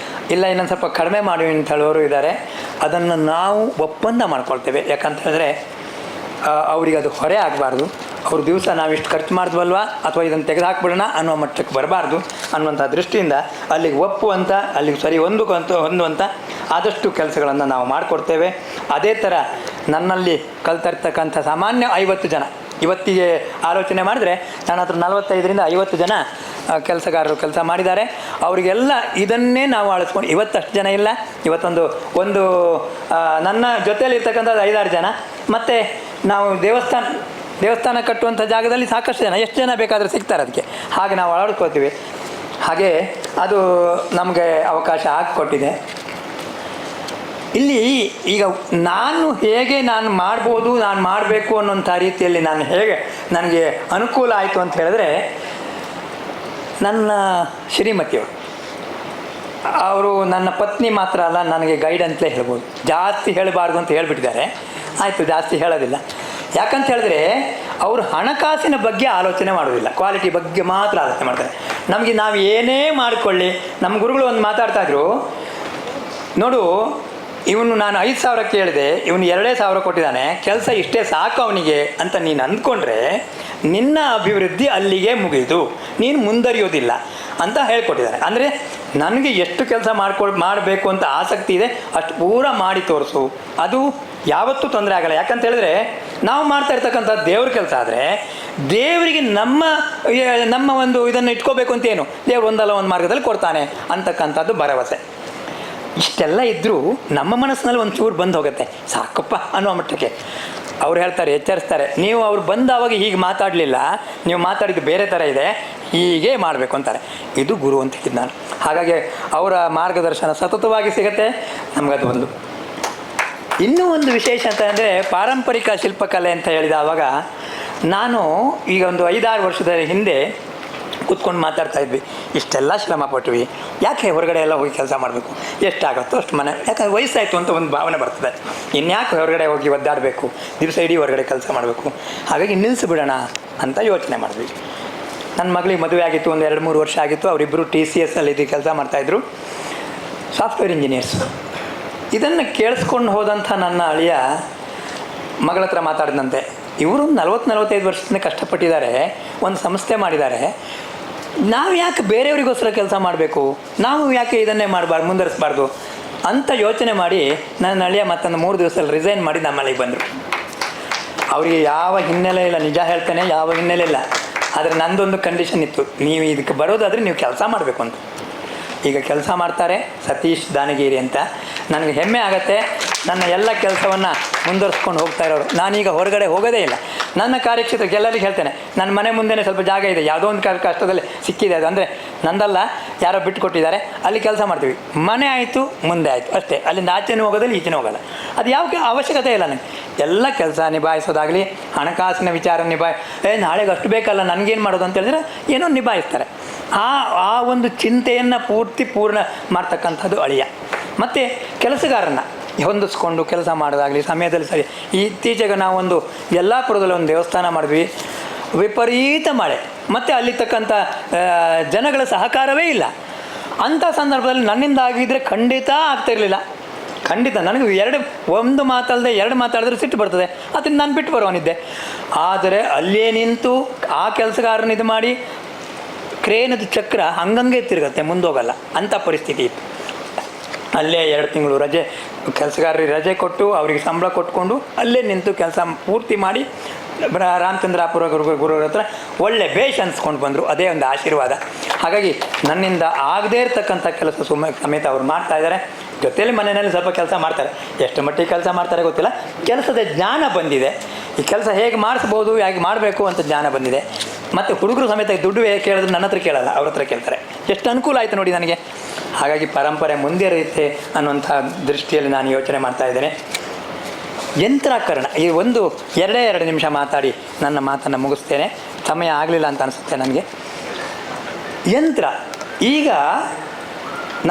ಇಲ್ಲ ಇನ್ನೊಂದು ಸ್ವಲ್ಪ ಕಡಿಮೆ ಮಾಡಿ ಅಂತ ಹೇಳೋರು ಇದ್ದಾರೆ. ಅದನ್ನು ನಾವು ಒಪ್ಪಂದ ಮಾಡ್ಕೊಳ್ತೇವೆ. ಯಾಕಂತ ಹೇಳಿದ್ರೆ ಅವರಿಗೆ ಅದು ಹೊರೆ ಆಗಬಾರ್ದು. ಅವ್ರ ದಿವಸ ನಾವಿಷ್ಟು ಖರ್ಚು ಮಾಡಿದ್ವಲ್ವ ಅಥವಾ ಇದನ್ನು ತೆಗೆದು ಹಾಕ್ಬಿಡೋಣ ಅನ್ನೋ ಮಟ್ಟಕ್ಕೆ ಬರಬಾರ್ದು ಅನ್ನುವಂಥ ದೃಷ್ಟಿಯಿಂದ ಅಲ್ಲಿಗೆ ಒಪ್ಪುವಂಥ, ಅಲ್ಲಿಗೆ ಸರಿ ಹೊಂದುವಂಥ ಆದಷ್ಟು ಕೆಲಸಗಳನ್ನು ನಾವು ಮಾಡಿಕೊಡ್ತೇವೆ. ಅದೇ ಥರ ನನ್ನಲ್ಲಿ ಕಲ್ತಿರ್ತಕ್ಕಂಥ ಸಾಮಾನ್ಯ 50 ಜನ ಇವತ್ತಿಗೆ ಆಲೋಚನೆ ಮಾಡಿದ್ರೆ ನನ್ನ ಹತ್ರ 45ರಿಂದ 50 ಜನ ಕೆಲಸಗಾರರು ಕೆಲಸ ಮಾಡಿದ್ದಾರೆ. ಅವರಿಗೆಲ್ಲ ಇದನ್ನೇ ನಾವು ಅಳಿಸ್ಕೊಂಡು, ಇವತ್ತಷ್ಟು ಜನ ಇಲ್ಲ, ಇವತ್ತೊಂದು ನನ್ನ ಜೊತೆಯಲ್ಲಿರ್ತಕ್ಕಂಥದ್ದು 5-6 ಜನ, ಮತ್ತು ನಾವು ದೇವಸ್ಥಾನ ಕಟ್ಟುವಂಥ ಜಾಗದಲ್ಲಿ ಸಾಕಷ್ಟು ಜನ, ಎಷ್ಟು ಜನ ಬೇಕಾದರೂ ಸಿಗ್ತಾರೆ ಅದಕ್ಕೆ. ಹಾಗೆ ನಾವು ಅಳವಡಿಸ್ಕೊಳ್ತೀವಿ. ಹಾಗೆ ಅದು ನಮಗೆ ಅವಕಾಶ ಆಗಿಕೊಟ್ಟಿದೆ. ಇಲ್ಲಿ ಈಗ ನಾನು ಮಾಡ್ಬೋದು, ನಾನು ಮಾಡಬೇಕು ಅನ್ನೋಂಥ ರೀತಿಯಲ್ಲಿ ನಾನು ಹೇಗೆ ನನಗೆ ಅನುಕೂಲ ಆಯಿತು ಅಂತ ಹೇಳಿದ್ರೆ, ನನ್ನ ಶ್ರೀಮತಿಯವರು ನನ್ನ ಪತ್ನಿ ಮಾತ್ರ ಅಲ್ಲ, ನನಗೆ ಗೈಡ್ ಅಂತಲೇ ಹೇಳ್ಬೋದು. ಜಾಸ್ತಿ ಹೇಳಬಾರ್ದು ಅಂತ ಹೇಳಿಬಿಟ್ಟಿದ್ದಾರೆ. ಆಯಿತು, ಜಾಸ್ತಿ ಹೇಳೋದಿಲ್ಲ. ಯಾಕಂತ ಹೇಳಿದ್ರೆ ಅವರು ಹಣಕಾಸಿನ ಬಗ್ಗೆ ಆಲೋಚನೆ ಮಾಡೋದಿಲ್ಲ, ಕ್ವಾಲಿಟಿ ಬಗ್ಗೆ ಮಾತ್ರ ಆಲೋಚನೆ ಮಾಡ್ತಾರೆ. ನಮಗೆ ನಾವು ಏನೇ ಮಾಡಿಕೊಳ್ಳಿ, ನಮ್ಮ ಗುರುಗಳು ಒಂದು ಮಾತಾಡ್ತಾ ಇದ್ರು, ನೋಡು ಇವನು ನಾನು 5,000 ಕೇಳಿದೆ, ಇವನು 2,000 ಕೊಟ್ಟಿದ್ದಾನೆ, ಕೆಲಸ ಇಷ್ಟೇ ಸಾಕು ಅವನಿಗೆ ಅಂತ ನೀನು ಅಂದ್ಕೊಂಡ್ರೆ ನಿನ್ನ ಅಭಿವೃದ್ಧಿ ಅಲ್ಲಿಗೆ ಮುಗಿದು, ನೀನು ಮುಂದರಿಯೋದಿಲ್ಲ ಅಂತ ಹೇಳ್ಕೊಟ್ಟಿದ್ದಾರೆ. ಅಂದರೆ ನನಗೆ ಎಷ್ಟು ಕೆಲಸ ಮಾಡಬೇಕು ಅಂತ ಆಸಕ್ತಿ ಇದೆ ಅಷ್ಟು ಪೂರ ಮಾಡಿ ತೋರಿಸು, ಅದು ಯಾವತ್ತೂ ತೊಂದರೆ ಆಗಲ್ಲ. ಯಾಕಂತ ಹೇಳಿದ್ರೆ ನಾವು ಮಾಡ್ತಾ ಇರ್ತಕ್ಕಂಥ ದೇವ್ರ ಕೆಲಸ ಆದರೆ ದೇವರಿಗೆ ನಮ್ಮ ಒಂದು ಇದನ್ನು ಇಟ್ಕೋಬೇಕು ಅಂತ ಏನು, ದೇವ್ರು ಒಂದಲ್ಲ ಒಂದು ಮಾರ್ಗದಲ್ಲಿ ಕೊಡ್ತಾನೆ ಅಂತಕ್ಕಂಥದ್ದು ಭರವಸೆ. ಇಷ್ಟೆಲ್ಲ ಇದ್ದರೂ ನಮ್ಮ ಮನಸ್ಸಿನಲ್ಲಿ ಒಂದು ಚೂರು ಬಂದು ಹೋಗುತ್ತೆ, ಸಾಕಪ್ಪ ಅನ್ನೋ ಮಟ್ಟಕ್ಕೆ. ಅವ್ರು ಹೇಳ್ತಾರೆ, ಎಚ್ಚರಿಸ್ತಾರೆ, ನೀವು ಅವ್ರು ಬಂದಾವಾಗ ಹೀಗೆ ಮಾತಾಡಲಿಲ್ಲ, ನೀವು ಮಾತಾಡಿದ್ದು ಬೇರೆ ಥರ ಇದೆ, ಹೀಗೆ ಮಾಡಬೇಕು ಅಂತಾರೆ. ಇದು ಗುರು ಅಂತ ಹೇಳಿದ್ದು ನಾನು. ಹಾಗಾಗಿ ಅವರ ಮಾರ್ಗದರ್ಶನ ಸತತವಾಗಿ ಸಿಗುತ್ತೆ ನಮಗದು ಒಂದು. ಇನ್ನೂ ಒಂದು ವಿಶೇಷ ಅಂತ ಅಂದರೆ ಪಾರಂಪರಿಕ ಶಿಲ್ಪಕಲೆ ಅಂತ ಹೇಳಿದ ಆವಾಗ ನಾನು ಈಗ ಒಂದು 5-6 ವರ್ಷದ ಹಿಂದೆ ಕೂತ್ಕೊಂಡು ಮಾತಾಡ್ತಾ ಇದ್ವಿ. ಇಷ್ಟೆಲ್ಲ ಶ್ರಮ ಪಟ್ವಿ, ಯಾಕೆ ಹೊರಗಡೆ ಎಲ್ಲ ಹೋಗಿ ಕೆಲಸ ಮಾಡಬೇಕು, ಎಷ್ಟಾಗುತ್ತೋ ಅಷ್ಟು ಮನೆ, ಯಾಕಂದ್ರೆ ವಯಸ್ಸಾಯಿತು ಅಂತ ಒಂದು ಭಾವನೆ ಬರ್ತದೆ. ಇನ್ಯಾಕೆ ಹೊರಗಡೆ ಹೋಗಿ ಒದ್ದಾಡಬೇಕು, ದಿವಸ ಇಡೀ ಹೊರಗಡೆ ಕೆಲಸ ಮಾಡಬೇಕು, ಹಾಗಾಗಿ ನಿಲ್ಲಿಸಿಬಿಡೋಣ ಅಂತ ಯೋಚನೆ ಮಾಡಿದ್ವಿ. ನನ್ನ ಮಗಳಿಗೆ ಮದುವೆ ಆಗಿತ್ತು, ಒಂದು 2-3 ವರ್ಷ ಆಗಿತ್ತು. ಅವರಿಬ್ಬರು TCS ಅಲ್ಲಿ ಇದು ಕೆಲಸ ಮಾಡ್ತಾಯಿದ್ರು, ಸಾಫ್ಟ್ವೇರ್ ಇಂಜಿನಿಯರ್ಸ್. ಇದನ್ನು ಕೇಳಿಸ್ಕೊಂಡು ಹೋದಂಥ ನನ್ನ ಅಳಿಯ ಮಗಳ ಹತ್ರ ಮಾತಾಡಿದಂತೆ, ಇವರು 40-45 ವರ್ಷದಿಂದ ಕಷ್ಟಪಟ್ಟಿದ್ದಾರೆ, ಒಂದು ಸಂಸ್ಥೆ ಮಾಡಿದ್ದಾರೆ, ನಾವು ಯಾಕೆ ಬೇರೆಯವರಿಗೋಸ್ಕರ ಕೆಲಸ ಮಾಡಬೇಕು, ನಾವು ಯಾಕೆ ಇದನ್ನೇ ಮುಂದುವರಿಸಬಾರ್ದು ಅಂತ ಯೋಚನೆ ಮಾಡಿ ನನ್ನ ಅಳಿಯ ಮತ್ತೊಂದು 3 ದಿವಸದಲ್ಲಿ ರಿಸೈನ್ ಮಾಡಿ ನಮ್ಮಲ್ಲಿಗೆ ಬಂದರು. ಅವರಿಗೆ ಯಾವ ಹಿನ್ನೆಲೆ ಇಲ್ಲ, ನಿಜ ಹೇಳ್ತೇನೆ, ಯಾವ ಹಿನ್ನೆಲೆ ಇಲ್ಲ. ಆದರೆ ನಂದೊಂದು ಕಂಡೀಷನ್ ಇತ್ತು, ನೀವು ಇದಕ್ಕೆ ಬರೋದಾದರೆ ನೀವು ಕೆಲಸ ಮಾಡಬೇಕು ಅಂತ. ಈಗ ಕೆಲಸ ಮಾಡ್ತಾರೆ ಸತೀಶ್ ದಾನಗಿರಿ ಅಂತ. ನನಗೆ ಹೆಮ್ಮೆ ಆಗುತ್ತೆ, ನನ್ನ ಎಲ್ಲ ಕೆಲಸವನ್ನು ಮುಂದುವರಿಸ್ಕೊಂಡು ಹೋಗ್ತಾ ಇರೋರು. ನಾನೀಗ ಹೊರಗಡೆ ಹೋಗೋದೇ ಇಲ್ಲ. ನನ್ನ ಕಾರ್ಯಕ್ಷೇತ್ರಕ್ಕೆ ಎಲ್ಲರಿಗೂ ಹೇಳ್ತೇನೆ, ನನ್ನ ಮನೆ ಮುಂದೆನೇ ಸ್ವಲ್ಪ ಜಾಗ ಇದೆ, ಯಾವುದೋ ಒಂದು ಕಷ್ಟದಲ್ಲಿ ಸಿಕ್ಕಿದೆ, ಅದು ಅಂದರೆ ನಂದಲ್ಲ, ಯಾರೋ ಬಿಟ್ಟು ಕೊಟ್ಟಿದ್ದಾರೆ, ಅಲ್ಲಿ ಕೆಲಸ ಮಾಡ್ತೀವಿ. ಮನೆ ಆಯಿತು, ಮುಂದೆ ಆಯಿತು ಅಷ್ಟೇ, ಅಲ್ಲಿಂದ ಆಚೆನೂ ಹೋಗೋದಿಲ್ಲ, ಈಚೆನೂ ಹೋಗೋಲ್ಲ. ಅದು ಯಾವ ಅವಶ್ಯಕತೆ ಇಲ್ಲ ನನಗೆ. ಎಲ್ಲ ಕೆಲಸ ನಿಭಾಯಿಸೋದಾಗಲಿ, ಹಣಕಾಸಿನ ವಿಚಾರ ನಾಳೆಗೆ ಅಷ್ಟು ಬೇಕಲ್ಲ, ನನಗೇನು ಮಾಡೋದು ಅಂತ ಹೇಳಿದ್ರೆ ಏನೋ ನಿಭಾಯಿಸ್ತಾರೆ. ಆ ಒಂದು ಚಿಂತೆಯನ್ನು ಪೂರ್ಣ ಮಾಡ್ತಕ್ಕಂಥದ್ದು ಅಳಿಯ. ಮತ್ತು ಕೆಲಸಗಾರನ ಹೊಂದಿಸ್ಕೊಂಡು ಕೆಲಸ ಮಾಡೋದಾಗಲಿ, ಸಮಯದಲ್ಲಿ ಸರಿ. ಇತ್ತೀಚೆಗೆ ನಾವೊಂದು ಯಲ್ಲಾಪುರದಲ್ಲಿ ಒಂದು ದೇವಸ್ಥಾನ ಮಾಡಿದ್ವಿ, ವಿಪರೀತ ಮಳೆ, ಮತ್ತು ಅಲ್ಲಿರ್ತಕ್ಕಂಥ ಜನಗಳ ಸಹಕಾರವೇ ಇಲ್ಲ. ಅಂಥ ಸಂದರ್ಭದಲ್ಲಿ ನನ್ನಿಂದ ಆಗಿದ್ದರೆ ಖಂಡಿತ ಆಗ್ತಾಯಿರಲಿಲ್ಲ. ಖಂಡಿತ ನನಗೆ ಒಂದು ಮಾತಲ್ಲದೆ 2 ಮಾತಾಡಿದ್ರೆ ಸಿಟ್ಟು ಬರ್ತದೆ, ಅದನ್ನು ನಾನು ಬಿಟ್ಟು ಬರೋನಿದ್ದೆ. ಆದರೆ ಅಲ್ಲೇ ನಿಂತು ಆ ಕೆಲಸಗಾರನ ಇದು ಮಾಡಿ ಕ್ರೇನದ ಚಕ್ರ ಹಂಗಂಗೆ ತಿರುಗತ್ತೆ, ಮುಂದೋಗಲ್ಲ, ಅಂಥ ಪರಿಸ್ಥಿತಿ ಇತ್ತು. ಅಲ್ಲೇ 2 ತಿಂಗಳು ರಜೆ, ಕೆಲಸಗಾರರಿಗೆ ರಜೆ ಕೊಟ್ಟು ಅವರಿಗೆ ಸಂಬಳ ಕೊಟ್ಕೊಂಡು ಅಲ್ಲೇ ನಿಂತು ಕೆಲಸ ಪೂರ್ತಿ ಮಾಡಿ ರಾಮಚಂದ್ರಾಪುರ ಗುರುಗಳ ಹತ್ರ ಒಳ್ಳೆ ಬೇಷ್ ಅನ್ಸ್ಕೊಂಡು ಬಂದರು. ಅದೇ ಒಂದು ಆಶೀರ್ವಾದ. ಹಾಗಾಗಿ ನನ್ನಿಂದ ಆಗದೇ ಇರತಕ್ಕಂಥ ಕೆಲಸ ಸಮೇತ ಅವ್ರು ಮಾಡ್ತಾಯಿದ್ದಾರೆ. ಜೊತೆಯಲ್ಲಿ ಮನೆಯಲ್ಲಿ ಸ್ವಲ್ಪ ಕೆಲಸ ಮಾಡ್ತಾರೆ, ಎಷ್ಟು ಮಟ್ಟಿಗೆ ಕೆಲಸ ಮಾಡ್ತಾರೆ ಗೊತ್ತಿಲ್ಲ. ಕೆಲಸದ ಜ್ಞಾನ ಬಂದಿದೆ, ಈ ಕೆಲಸ ಹೇಗೆ ಮಾಡಿಸ್ಬೋದು, ಹೇಗೆ ಮಾಡಬೇಕು ಅಂತ ಜ್ಞಾನ ಬಂದಿದೆ. ಮತ್ತು ಹುಡುಗರು ಸಮೇತ ದುಡ್ಡು ಕೇಳಿದ್ರೆ ನನ್ನ ಹತ್ರ ಕೇಳಲ್ಲ, ಅವ್ರ ಹತ್ರ ಕೇಳ್ತಾರೆ. ಎಷ್ಟು ಅನುಕೂಲ ಆಯಿತು ನೋಡಿ ನನಗೆ. ಹಾಗಾಗಿ ಪರಂಪರೆ ಮುಂದುವರಿಯುತ್ತೆ ಅನ್ನುವಂಥ ದೃಷ್ಟಿಯಲ್ಲಿ ನಾನು ಯೋಚನೆ ಮಾಡ್ತಾಯಿದ್ದೇನೆ. ಯಂತ್ರಾಕರಣ, ಈ 2 ನಿಮಿಷ ಮಾತಾಡಿ ನನ್ನ ಮಾತನ್ನು ಮುಗಿಸ್ತೇನೆ, ಸಮಯ ಆಗಲಿಲ್ಲ ಅಂತ ಅನಿಸುತ್ತೆ ನನಗೆ. ಯಂತ್ರ, ಈಗ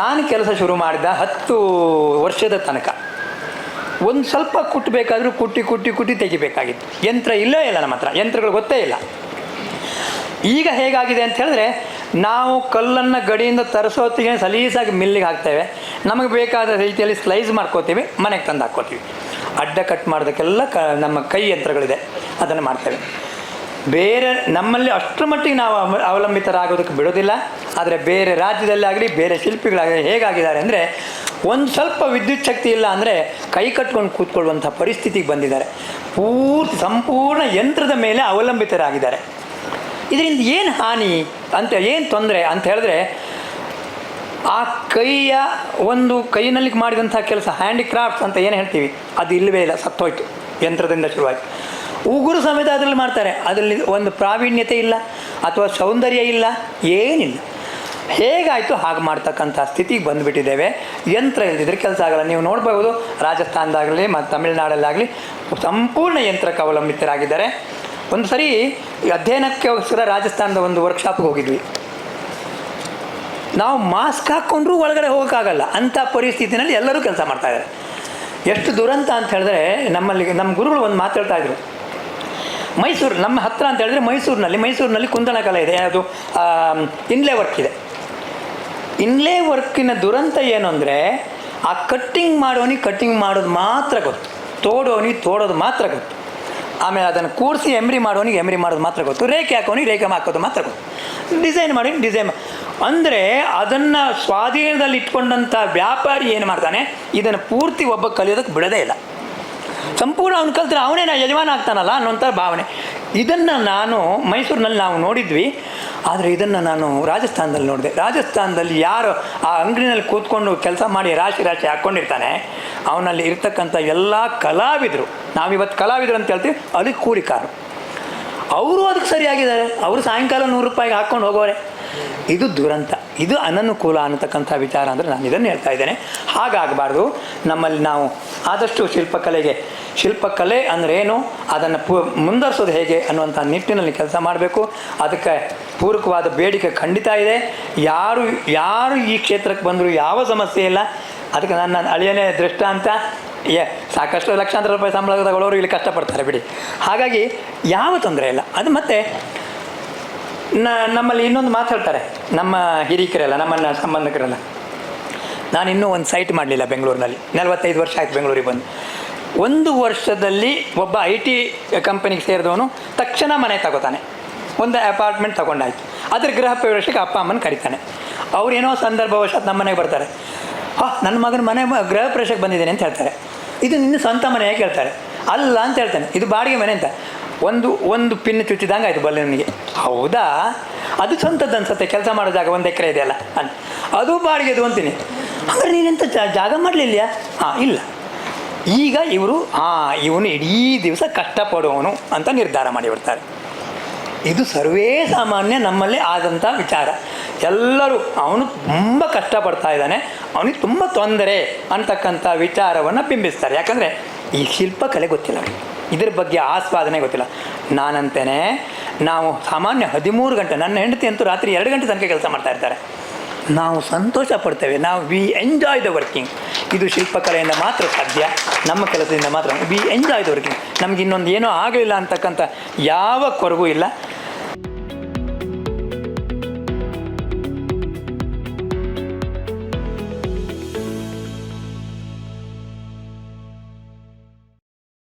ನಾನು ಕೆಲಸ ಶುರು ಮಾಡಿದ 10 ವರ್ಷದ ತನಕ ಒಂದು ಸ್ವಲ್ಪ ಕುಟ್ಟಬೇಕಾದ್ರೂ ಕುಟ್ಟಿ ತೆಗಿಬೇಕಾಗಿತ್ತು. ಯಂತ್ರ ಇಲ್ಲವೇ ಇಲ್ಲ ನಮ್ಮ ಹತ್ರ, ಯಂತ್ರಗಳು ಗೊತ್ತೇ ಇಲ್ಲ. ಈಗ ಹೇಗಾಗಿದೆ ಅಂತ ಹೇಳಿದ್ರೆ, ನಾವು ಕಲ್ಲನ್ನು ಗಡಿಯಿಂದ ತರಿಸೋತ್ತಿಗೆ ಸಲೀಸಾಗಿ ಮಿಲ್ಲಿಗೆ ಹಾಕ್ತೇವೆ, ನಮಗೆ ಬೇಕಾದ ರೀತಿಯಲ್ಲಿ ಸ್ಲೈಸ್ ಮಾಡ್ಕೋತೀವಿ, ಮನೆಗೆ ತಂದು ಹಾಕ್ಕೋತೀವಿ. ಅಡ್ಡ ಕಟ್ ಮಾಡೋದಕ್ಕೆಲ್ಲ ನಮ್ಮ ಕೈ ಯಂತ್ರಗಳಿದೆ, ಅದನ್ನು ಮಾಡ್ತೇವೆ. ಬೇರೆ ನಮ್ಮಲ್ಲಿ ಅಷ್ಟರ ಮಟ್ಟಿಗೆ ನಾವು ಅವಲಂಬಿತರಾಗೋದಕ್ಕೆ ಬಿಡೋದಿಲ್ಲ. ಆದರೆ ಬೇರೆ ರಾಜ್ಯದಲ್ಲಾಗಲಿ ಬೇರೆ ಶಿಲ್ಪಿಗಳಾಗಲಿ ಹೇಗಾಗಿದ್ದಾರೆ ಅಂದರೆ, ಒಂದು ಸ್ವಲ್ಪ ವಿದ್ಯುತ್ ಶಕ್ತಿ ಇಲ್ಲ ಅಂದರೆ ಕೈ ಕಟ್ಕೊಂಡು ಕೂತ್ಕೊಳ್ಳುವಂಥ ಪರಿಸ್ಥಿತಿಗೆ ಬಂದಿದ್ದಾರೆ. ಸಂಪೂರ್ಣ ಯಂತ್ರದ ಮೇಲೆ ಅವಲಂಬಿತರಾಗಿದ್ದಾರೆ. ಇದರಿಂದ ಏನು ಹಾನಿ ಅಂತ, ಏನು ತೊಂದರೆ ಅಂತ ಹೇಳಿದ್ರೆ, ಆ ಕೈನಲ್ಲಿ ಮಾಡಿದಂಥ ಕೆಲಸ, ಹ್ಯಾಂಡಿಕ್ರಾಫ್ಟ್ಸ್ ಅಂತ ಏನು ಹೇಳ್ತೀವಿ, ಅದು ಇಲ್ಲವೇ ಇಲ್ಲ, ಸತ್ತೋಯ್ತು. ಯಂತ್ರದಿಂದ ಶುರುವಾಯಿತು. ಉಗುರು ಸಮೇತ ಅದರಲ್ಲಿ ಮಾಡ್ತಾರೆ, ಅದರಲ್ಲಿ ಒಂದು ಪ್ರಾವೀಣ್ಯತೆ ಇಲ್ಲ ಅಥವಾ ಸೌಂದರ್ಯ ಇಲ್ಲ, ಏನಿಲ್ಲ. ಹೇಗಾಯಿತು ಹಾಗೆ ಮಾಡ್ತಕ್ಕಂಥ ಸ್ಥಿತಿಗೆ ಬಂದುಬಿಟ್ಟಿದ್ದೇವೆ. ಯಂತ್ರ ಇಲ್ದಿದ್ರೆ ಕೆಲಸ ಆಗಲ್ಲ. ನೀವು ನೋಡ್ಬೋದು, ರಾಜಸ್ಥಾನದಾಗಲಿ ಮತ್ತು ತಮಿಳುನಾಡಲ್ಲಾಗಲಿ ಸಂಪೂರ್ಣ ಯಂತ್ರಕ್ಕೆ ಅವಲಂಬಿತರಾಗಿದ್ದಾರೆ. ಒಂದು ಸರಿ ಅಧ್ಯಯನಕ್ಕೋಸ್ಕರ ರಾಜಸ್ಥಾನದ ಒಂದು ವರ್ಕ್ಶಾಪ್ಗೆ ಹೋಗಿದ್ವಿ. ನಾವು ಮಾಸ್ಕ್ ಹಾಕ್ಕೊಂಡ್ರೂ ಒಳಗಡೆ ಹೋಗೋಕ್ಕಾಗಲ್ಲ, ಅಂಥ ಪರಿಸ್ಥಿತಿನಲ್ಲಿ ಎಲ್ಲರೂ ಕೆಲಸ ಮಾಡ್ತಾಯಿದ್ದಾರೆ. ಎಷ್ಟು ದುರಂತ ಅಂತ ಹೇಳಿದ್ರೆ, ನಮ್ಮ ಗುರುಗಳು ಒಂದು ಮಾತಾಡ್ತಾಯಿದ್ರು. ಮೈಸೂರು ನಮ್ಮ ಹತ್ರ ಅಂತ ಹೇಳಿದ್ರೆ ಮೈಸೂರಿನಲ್ಲಿ ಕುಂದಣ ಕಲೆ ಇದೆ, ಅದು ಇನ್ಲೇ ವರ್ಕ್ ಇದೆ. ಇನ್ಲೇ ವರ್ಕಿನ ದುರಂತ ಏನು ಅಂದರೆ, ಆ ಕಟ್ಟಿಂಗ್ ಮಾಡೋದು ಮಾತ್ರ ಗೊತ್ತು, ತೋಡೋದು ಮಾತ್ರ ಗೊತ್ತು. ಆಮೇಲೆ ಅದನ್ನು ಕೂರಿಸಿ ಎಮ್ರಿ ಮಾಡೋದು ಮಾತ್ರ ಗೊತ್ತು, ರೇಖೆ ಹಾಕೋದು ಮಾತ್ರ ಗೊತ್ತು, ಡಿಸೈನ್ ಅಂದರೆ ಅದನ್ನು ಸ್ವಾಧೀನದಲ್ಲಿ ಇಟ್ಕೊಂಡಂಥ ವ್ಯಾಪಾರಿ ಏನು ಮಾಡ್ತಾನೆ, ಇದನ್ನು ಪೂರ್ತಿ ಒಬ್ಬ ಕಲಿಯೋದಕ್ಕೆ ಬಿಡೋದೇ ಇಲ್ಲ. ಸಂಪೂರ್ಣ ಅವನು ಕಲ್ತ್ರೆ ಅವನೇ ಯಜಮಾನ ಆಗ್ತಾನಲ್ಲ ಅನ್ನೋಂಥ ಭಾವನೆ. ಇದನ್ನು ನಾನು ಮೈಸೂರಿನಲ್ಲಿ ನಾವು ನೋಡಿದ್ವಿ. ಆದರೆ ಇದನ್ನು ನಾನು ರಾಜಸ್ಥಾನದಲ್ಲಿ ನೋಡಿದೆ. ರಾಜಸ್ಥಾನದಲ್ಲಿ ಯಾರು ಆ ಅಂಗಡಿನಲ್ಲಿ ಕೂತ್ಕೊಂಡು ಕೆಲಸ ಮಾಡಿ ರಾಶಿ ಹಾಕ್ಕೊಂಡಿರ್ತಾನೆ, ಅವನಲ್ಲಿ ಇರ್ತಕ್ಕಂಥ ಎಲ್ಲ ಕಲಾವಿದರು, ನಾವಿವತ್ತು ಕಲಾವಿದರು ಅಂತ ಹೇಳ್ತೀವಿ, ಅದಕ್ಕೆ ಕೂಲಿಕಾರರು. ಅವರು ಅದಕ್ಕೆ ಸರಿಯಾಗಿದ್ದಾರೆ, ಅವರು ಸಾಯಂಕಾಲ 100 ರೂಪಾಯಿಗೆ ಹಾಕ್ಕೊಂಡು ಹೋಗೋರೆ. ಇದು ದುರಂತ, ಇದು ಅನನುಕೂಲ ಅನ್ನತಕ್ಕಂಥ ವಿಚಾರ ಅಂದರೆ ನಾನು ಇದನ್ನು ಹೇಳ್ತಾ ಇದ್ದೇನೆ. ಹಾಗಾಗಬಾರ್ದು. ನಮ್ಮಲ್ಲಿ ನಾವು ಆದಷ್ಟು ಶಿಲ್ಪಕಲೆಗೆ ಶಿಲ್ಪಕಲೆ ಅಂದ್ರೇನು, ಅದನ್ನು ಮುಂದುವರಿಸೋದು ಹೇಗೆ ಅನ್ನುವಂಥ ನಿಟ್ಟಿನಲ್ಲಿ ಕೆಲಸ ಮಾಡಬೇಕು. ಅದಕ್ಕೆ ಪೂರಕವಾದ ಬೇಡಿಕೆ ಖಂಡಿತ ಇದೆ. ಯಾರು ಈ ಕ್ಷೇತ್ರಕ್ಕೆ ಬಂದರೂ ಯಾವ ಸಮಸ್ಯೆ ಇಲ್ಲ. ಅದಕ್ಕೆ ನನ್ನ ಅಳಿಯನೇ ದೃಷ್ಟಾಂತ. ಸಾಕಷ್ಟು ಲಕ್ಷಾಂತರ ರೂಪಾಯಿ ಸಂಬಳ ತಗೊಳ್ಳೋರು ಇಲ್ಲಿ ಕಷ್ಟಪಡ್ತಾರೆ ಬಿಡಿ. ಹಾಗಾಗಿ ಯಾವ ತೊಂದರೆ ಇಲ್ಲ. ಅದು ಮತ್ತು ನಮ್ಮಲ್ಲಿ ಇನ್ನೊಂದು ಮಾತು ಹೇಳ್ತಾರೆ ನಮ್ಮ ಹಿರಿಕರೆಲ್ಲ, ನಮ್ಮನ್ನು ಸಂಬಂಧಿಕರೆಲ್ಲ. ನಾನಿನ್ನೂ ಒಂದು ಸೈಟ್ ಮಾಡಲಿಲ್ಲ ಬೆಂಗಳೂರಿನಲ್ಲಿ. 45 ವರ್ಷ ಆಯಿತು ಬೆಂಗಳೂರಿಗೆ ಬಂದು. 1 ವರ್ಷದಲ್ಲಿ ಒಬ್ಬ IT ಕಂಪನಿಗೆ ಸೇರಿದವನು ತಕ್ಷಣ ಮನೆ ತಗೋತಾನೆ. ಒಂದು ಅಪಾರ್ಟ್ಮೆಂಟ್ ತಗೊಂಡಾಯ್ತು. ಅದ್ರ ಗೃಹ ಪ್ರವೇಶಕ್ಕೆ ಅಪ್ಪ ಅಮ್ಮನ ಕರೀತಾನೆ. ಅವ್ರೇನೋ ಸಂದರ್ಭವಶಾತ್ ನಮ್ಮ ಮನೆಗೆ ಬರ್ತಾರೆ. ನನ್ನ ಮಗನ ಗೃಹ ಪ್ರವೇಶಕ್ಕೆ ಬಂದಿದ್ದೇನೆ ಅಂತ ಹೇಳ್ತಾರೆ. ಇದು ನಿನ್ನ ಸ್ವಂತ ಮನೆ ಯಾಕೆ ಹೇಳ್ತಾರೆ. ಅಲ್ಲ ಅಂತ ಹೇಳ್ತಾನೆ, ಇದು ಬಾಡಿಗೆ ಮನೆ ಅಂತ. ಒಂದು ಪಿನ್ ಚುಚ್ಚಿದಂಗೆ ಆಯಿತು ಬಲ್ಲನಿಗೆ. ಹೌದಾ, ಅದು ಸ್ವಂತದ್ದು ಅನ್ಸುತ್ತೆ, ಕೆಲಸ ಮಾಡೋ ಜಾಗ 1 ಎಕರೆ ಇದೆಯಲ್ಲ ಅಂತ. ಅದು ಬಾಡಿಗೆದು ಅಂತೀನಿ. ಅಂದರೆ ನೀನೆಂತ ಜಾಗ ಮಾಡಲಿಲ್ಲ? ಇಲ್ಲ. ಈಗ ಇವನು ಇಡೀ ದಿವಸ ಕಷ್ಟಪಡುವವನು ಅಂತ ನಿರ್ಧಾರ ಮಾಡಿಬಿಡ್ತಾರೆ. ಇದು ಸರ್ವೇ ಸಾಮಾನ್ಯ ನಮ್ಮಲ್ಲಿ ಆದಂಥ ವಿಚಾರ. ಎಲ್ಲರೂ ಅವನು ತುಂಬ ಕಷ್ಟಪಡ್ತಾ ಇದ್ದಾನೆ, ಅವನಿಗೆ ತುಂಬ ತೊಂದರೆ ಅಂತಕ್ಕಂಥ ವಿಚಾರವನ್ನು ಬಿಂಬಿಸ್ತಾರೆ. ಯಾಕಂದರೆ ಈ ಶಿಲ್ಪಕಲೆ ಗೊತ್ತಿಲ್ಲ, ಇದ್ರ ಬಗ್ಗೆ ಆಸ್ವಾದನೆ ಗೊತ್ತಿಲ್ಲ. ನಾನಂತೇನೆ, ನಾವು ಸಾಮಾನ್ಯ 13 ಗಂಟೆ, ನನ್ನ ಹೆಂಡತಿ ಅಂತೂ ರಾತ್ರಿ 2 ಗಂಟೆ ತನಕ ಕೆಲಸ ಮಾಡ್ತಾ ಇರ್ತಾರೆ. ನಾವು ಸಂತೋಷ ಪಡ್ತೇವೆ, ವಿ ಎಂಜಾಯ್ ದ ವರ್ಕಿಂಗ್. ಇದು ಶಿಲ್ಪಕಲೆಯಿಂದ ಮಾತ್ರ ಸಾಧ್ಯ, ನಮ್ಮ ಕೆಲಸದಿಂದ ಮಾತ್ರ. V enjoy the working. ನಮ್ಗೆ ಇನ್ನೊಂದು ಏನೋ ಆಗಲಿಲ್ಲ ಅಂತಕ್ಕಂಥ ಯಾವ ಕೊರಗೂ ಇಲ್ಲ.